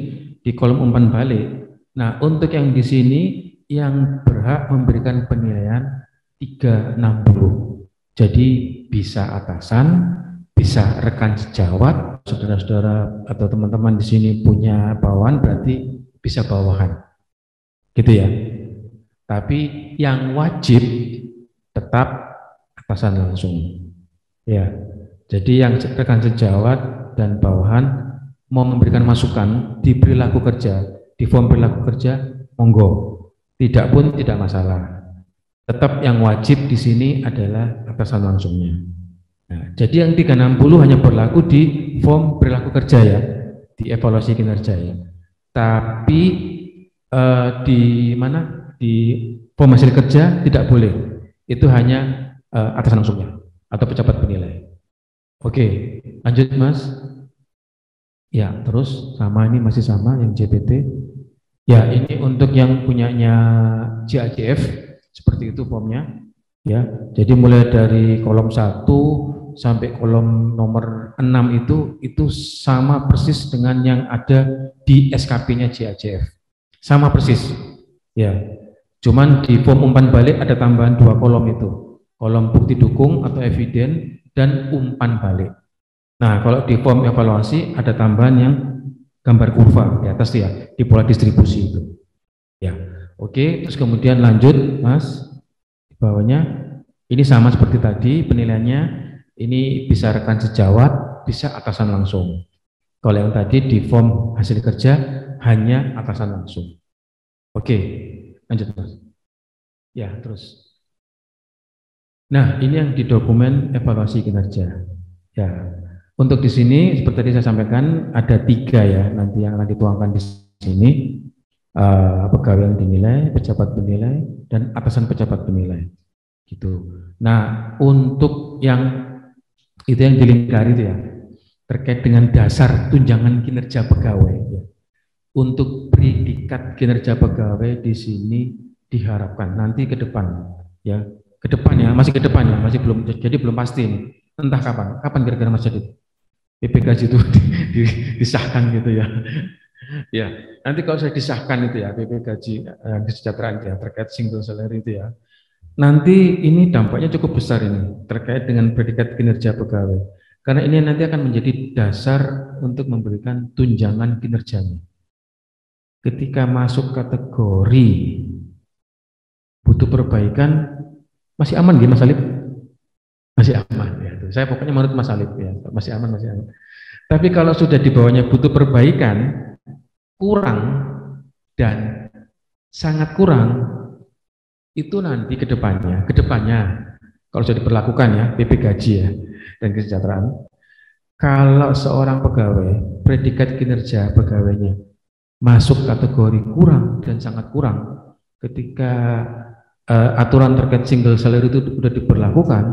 di kolom umpan balik. Nah, untuk yang di sini yang berhak memberikan penilaian 360. Jadi bisa atasan, bisa rekan sejawat, saudara-saudara atau teman-teman di sini punya bawahan berarti bisa bawahan. Gitu ya. Tapi yang wajib tetap atasan langsung. Ya. Jadi yang rekan sejawat dan bawahan mau memberikan masukan di perilaku kerja, di form perilaku kerja, monggo. Tidak pun tidak masalah. Tetap yang wajib di sini adalah atasan langsungnya. Nah, jadi yang 360 hanya berlaku di form perilaku kerja ya, di evaluasi kinerja ya. Tapi di mana di form hasil kerja tidak boleh. Itu hanya atasan langsungnya atau pejabat penilai. Oke, lanjut Mas. Ya, terus sama ini masih sama yang JPT. Ya, ini untuk yang punyanya JAJF seperti itu formnya. Ya, jadi mulai dari kolom 1 sampai kolom nomor 6 itu sama persis dengan yang ada di SKP-nya JAJF. Sama persis. Ya. Cuman di form umpan balik ada tambahan 2 kolom itu. Kolom bukti dukung atau eviden dan umpan balik. Nah, kalau di form evaluasi ada tambahan yang gambar kurva di atas ya, di pola distribusi itu. Ya, oke. Terus kemudian lanjut, Mas, di bawahnya ini sama seperti tadi penilaiannya. Ini bisa rekan sejawat, bisa atasan langsung. Kalau yang tadi di form hasil kerja hanya atasan langsung. Oke, lanjut, Mas. Ya, terus. Nah, ini yang di dokumen evaluasi kinerja. Ya, untuk di sini seperti tadi saya sampaikan ada 3 ya nanti yang akan dituangkan di sini. Pegawai yang dinilai, pejabat penilai, dan atasan pejabat penilai. Gitu. Nah, untuk yang itu yang dilingkari itu ya terkait dengan dasar tunjangan kinerja pegawai. Ya. Untuk predikat kinerja pegawai di sini diharapkan nanti ke depan, ya ke depan ya, masih ke depan ya, masih belum, jadi belum pasti ini. Entah kapan kira-kira Mas Jadid PPKJ itu disahkan gitu ya. Ya, nanti kalau saya disahkan itu ya PP gaji kesejahteraan ya terkait single salary itu ya. Nanti ini dampaknya cukup besar ini terkait dengan predikat kinerja pegawai. Karena ini nanti akan menjadi dasar untuk memberikan tunjangan kinerjanya. Ketika masuk kategori butuh perbaikan masih aman gitu Mas Alif? Masih aman ya. Saya pokoknya menurut Mas Alif ya, masih aman, masih aman. Tapi kalau sudah di bawahnya butuh perbaikan kurang dan sangat kurang, itu nanti ke depannya kalau sudah diperlakukan ya PP gaji ya dan kesejahteraan, kalau seorang pegawai predikat kinerja pegawainya masuk kategori kurang dan sangat kurang, ketika aturan terkait single salary itu sudah diberlakukan,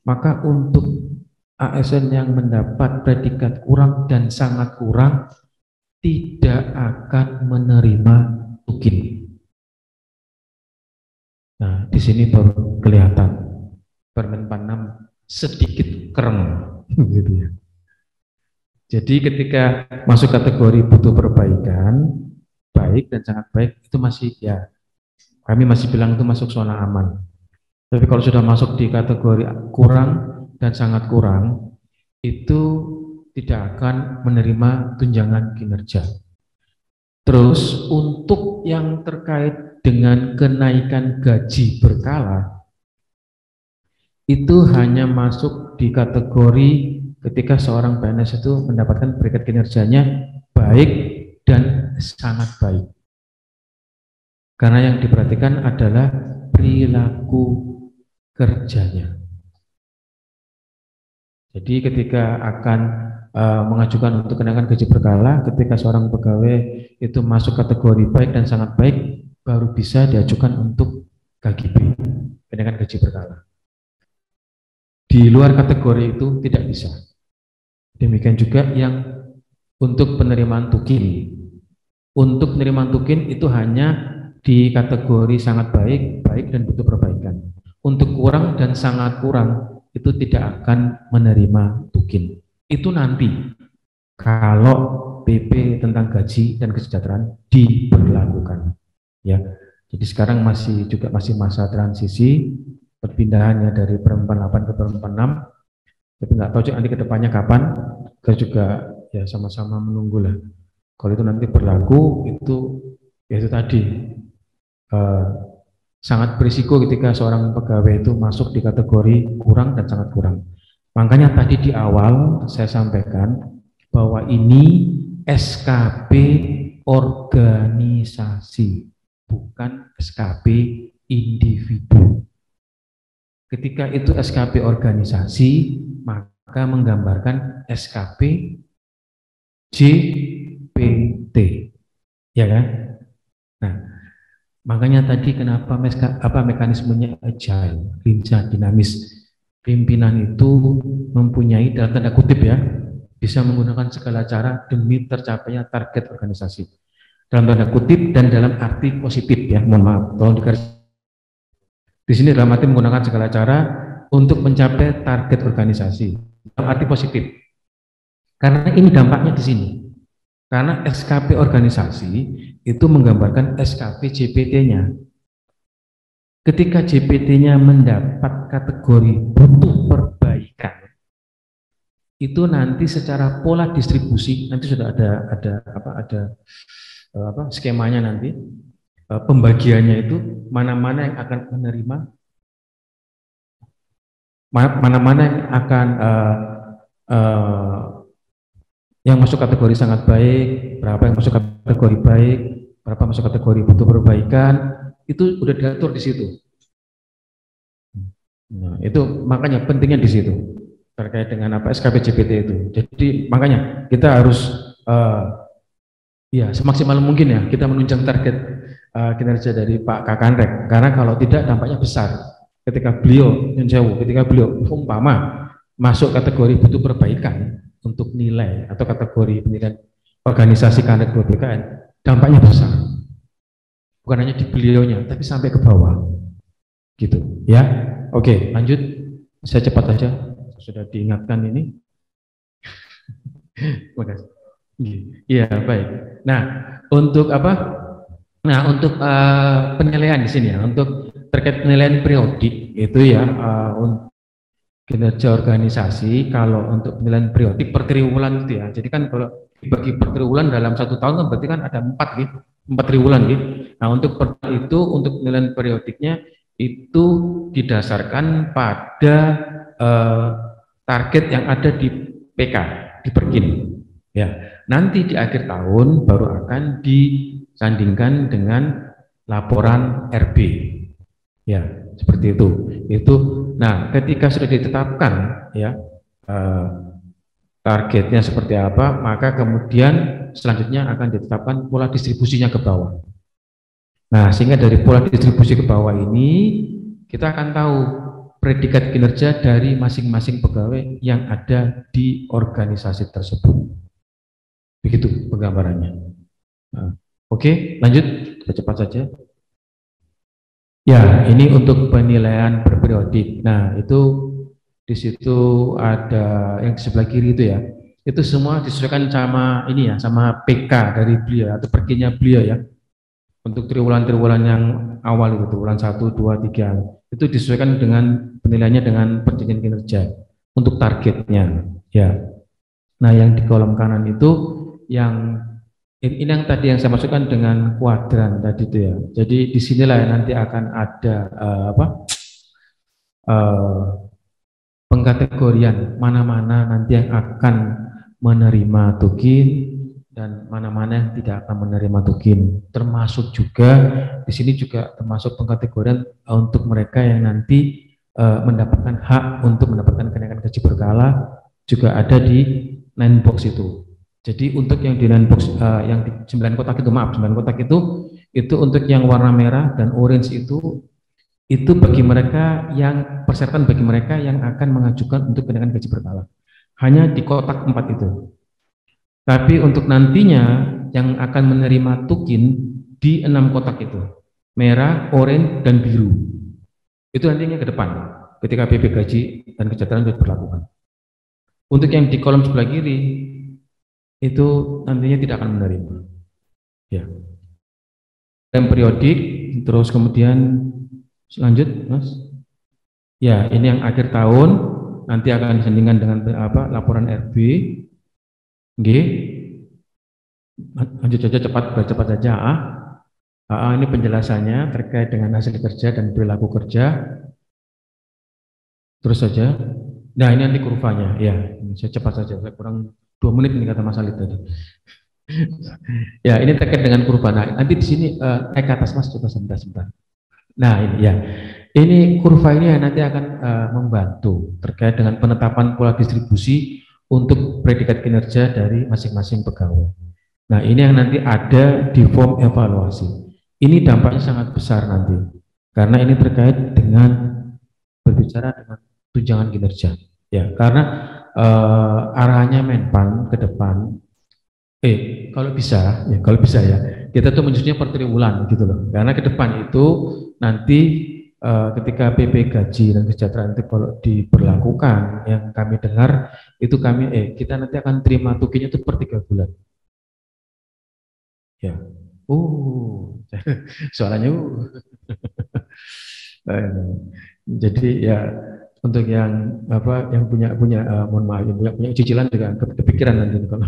maka untuk ASN yang mendapat predikat kurang dan sangat kurang tidak akan menerima tukin. Nah, di sini baru kelihatan Permen 46 sedikit kereng, gitu ya. Jadi ketika masuk kategori butuh perbaikan, baik dan sangat baik, itu masih ya, kami masih bilang itu masuk zona aman. Tapi kalau sudah masuk di kategori kurang dan sangat kurang, itu tidak akan menerima tunjangan kinerja. Terus untuk yang terkait dengan kenaikan gaji berkala, itu hanya masuk di kategori ketika seorang PNS itu mendapatkan predikat kinerjanya baik dan sangat baik. Karena yang diperhatikan adalah perilaku kerjanya. Jadi ketika akan mengajukan untuk kenaikan gaji berkala, ketika seorang pegawai itu masuk kategori baik dan sangat baik, baru bisa diajukan untuk KGB, kenaikan gaji berkala. Di luar kategori itu tidak bisa. Demikian juga yang untuk penerimaan tukin. Untuk penerimaan tukin itu hanya di kategori sangat baik, baik dan butuh perbaikan. Untuk kurang dan sangat kurang itu tidak akan menerima tukin. Itu nanti kalau PP tentang gaji dan kesejahteraan diberlakukan. Ya, jadi sekarang masih masa transisi perpindahannya dari perempuan 8 ke perempuan 6. Tapi nggak tahu nanti kedepannya kapan. Kita juga ya sama-sama menunggulah. Kalau itu nanti berlaku itu ya itu tadi sangat berisiko ketika seorang pegawai itu masuk di kategori kurang dan sangat kurang. Makanya tadi di awal saya sampaikan bahwa ini SKP organisasi, bukan SKP individu. Ketika itu SKP organisasi, maka menggambarkan SKP JPT, ya kan? Nah, makanya tadi kenapa mekanismenya agile, lincah, dinamis. Pimpinan itu mempunyai dalam tanda kutip ya, bisa menggunakan segala cara demi tercapainya target organisasi. dalam tanda kutip dan dalam arti positif ya, mohon maaf, tolong digaris. Di sini dalam arti menggunakan segala cara untuk mencapai target organisasi dalam arti positif. Karena ini dampaknya di sini. Karena SKP organisasi itu menggambarkan SKP JPT-nya. Ketika JPT-nya mendapat kategori butuh perbaikan, itu nanti secara pola distribusi nanti sudah ada skemanya nanti, pembagiannya itu mana-mana yang akan menerima, mana-mana yang akan yang masuk kategori sangat baik, berapa yang masuk kategori baik, berapa masuk kategori butuh perbaikan, itu udah diatur di situ. Nah, itu makanya pentingnya di situ terkait dengan apa SKP JPT itu. Jadi makanya kita harus ya semaksimal mungkin ya kita menunjang target kinerja dari Pak Kakanrek, karena kalau tidak dampaknya besar. Ketika beliau umpama masuk kategori butuh perbaikan untuk nilai atau kategori penilaian organisasi Kanrek 2 BKN, dampaknya besar. Bukan hanya di beliaunya, tapi sampai ke bawah. Gitu, ya. Oke, lanjut. Saya cepat saja. Sudah diingatkan ini. Makasih. Iya, baik. Nah, untuk apa? Nah, untuk penilaian di sini ya, untuk terkait penilaian periodik itu ya, untuk kinerja organisasi, kalau untuk penilaian periodik per triwulan itu ya. Jadi kan kalau dibagi per triwulan dalam 1 tahun kan berarti kan ada 4 gitu, 4 triwulan gitu. Nah, untuk untuk penilaian periodiknya itu didasarkan pada target yang ada di PK, di Perkin. Ya, nanti di akhir tahun baru akan disandingkan dengan laporan RB. Ya, seperti itu. Nah, ketika sudah ditetapkan ya targetnya seperti apa, maka kemudian selanjutnya akan ditetapkan pola distribusinya ke bawah. Nah, sehingga dari pola distribusi ke bawah ini kita akan tahu predikat kinerja dari masing-masing pegawai yang ada di organisasi tersebut. Begitu penggambarannya. Nah, oke, lanjut, cepat saja. Ya, ini untuk penilaian perperiodik. Nah, itu di situ ada yang di sebelah kiri itu ya. Itu semua disesuaikan sama ini ya, sama PK dari beliau atau perginya beliau ya. Untuk triwulan-triwulan yang awal itu, triwulan 1, 2, 3, itu disesuaikan dengan penilaiannya dengan perjanjian kinerja untuk targetnya. Ya. Nah, yang di kolom kanan itu yang ini yang tadi yang saya masukkan dengan kuadran tadi itu ya. Jadi disinilah nanti akan ada pengkategorian mana-mana nanti yang akan menerima tukin dan mana-mana yang tidak akan menerima tukin. Termasuk juga di sini juga termasuk pengkategorian untuk mereka yang nanti mendapatkan hak untuk mendapatkan kenaikan gaji berkala juga ada di 9 box itu. Jadi untuk yang di 9 box yang di 9 kotak itu, maaf, 9 kotak itu untuk yang warna merah dan orange itu bagi mereka yang persyaratan bagi mereka yang akan mengajukan untuk kenaikan gaji berkala. Hanya di kotak 4 itu. Tapi untuk nantinya yang akan menerima tukin di 6 kotak itu, merah, orange, dan biru. Itu nantinya ke depan ketika PP gaji dan kesejahteraan sudah berlakukan. Untuk yang di kolom sebelah kiri itu nantinya tidak akan menerima. Ya. Dan periodik, terus kemudian lanjut, Mas. Ya, ini yang akhir tahun nanti akan disandingkan dengan laporan RB. G. Lanjut saja cepat saja. Ini penjelasannya terkait dengan hasil kerja dan perilaku kerja. Terus saja. Nah, ini nanti kurvanya. Ya, saya cepat saja. Saya kurang 2 menit ini kata Mas Alid tadi. Ya, ini terkait dengan kurva. Nah, nanti di sini naik ke atas Mas, coba sebentar. Nah, ini ya. Ini kurva ini nanti akan membantu terkait dengan penetapan pola distribusi untuk predikat kinerja dari masing-masing pegawai. Nah, ini yang nanti ada di form evaluasi. Ini dampaknya sangat besar nanti. Karena ini terkait dengan berbicara dengan tunjangan kinerja. Ya, karena arahannya Menpan ke depan kalau bisa ya kita tuh menyusunnya per triwulan gitu loh. Karena ke depan itu nanti ketika PP gaji dan kesejahteraan itu kalau diberlakukan, yang kami dengar itu kita nanti akan terima tukinya itu per 3 bulan. Ya. Soalnya jadi ya untuk yang yang punya mohon maaf yang punya cicilan juga kepikiran nanti kalau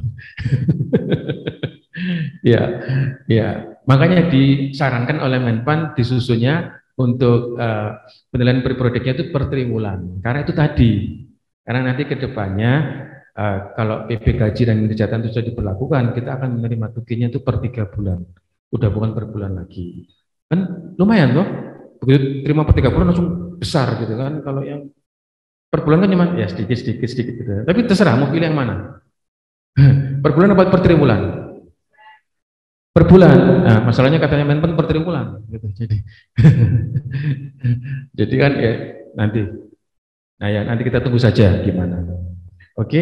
ya ya makanya disarankan oleh Menpan disusunnya untuk penilaian perproduknya itu per triwulan karena itu tadi karena nanti kedepannya kalau PP gaji dan kesejahteraan itu sudah diberlakukan kita akan menerima tukinya itu per 3 bulan udah bukan per bulan lagi kan lumayan loh begitu terima per 3 bulan langsung besar gitu kan kalau yang per bulan kan cuma ya sedikit gitu tapi terserah mau pilih yang mana per bulan apa per triwulan per bulan nah masalahnya katanya Menpan per triwulan gitu jadi jadi kan ya nanti nah ya nanti kita tunggu saja gimana oke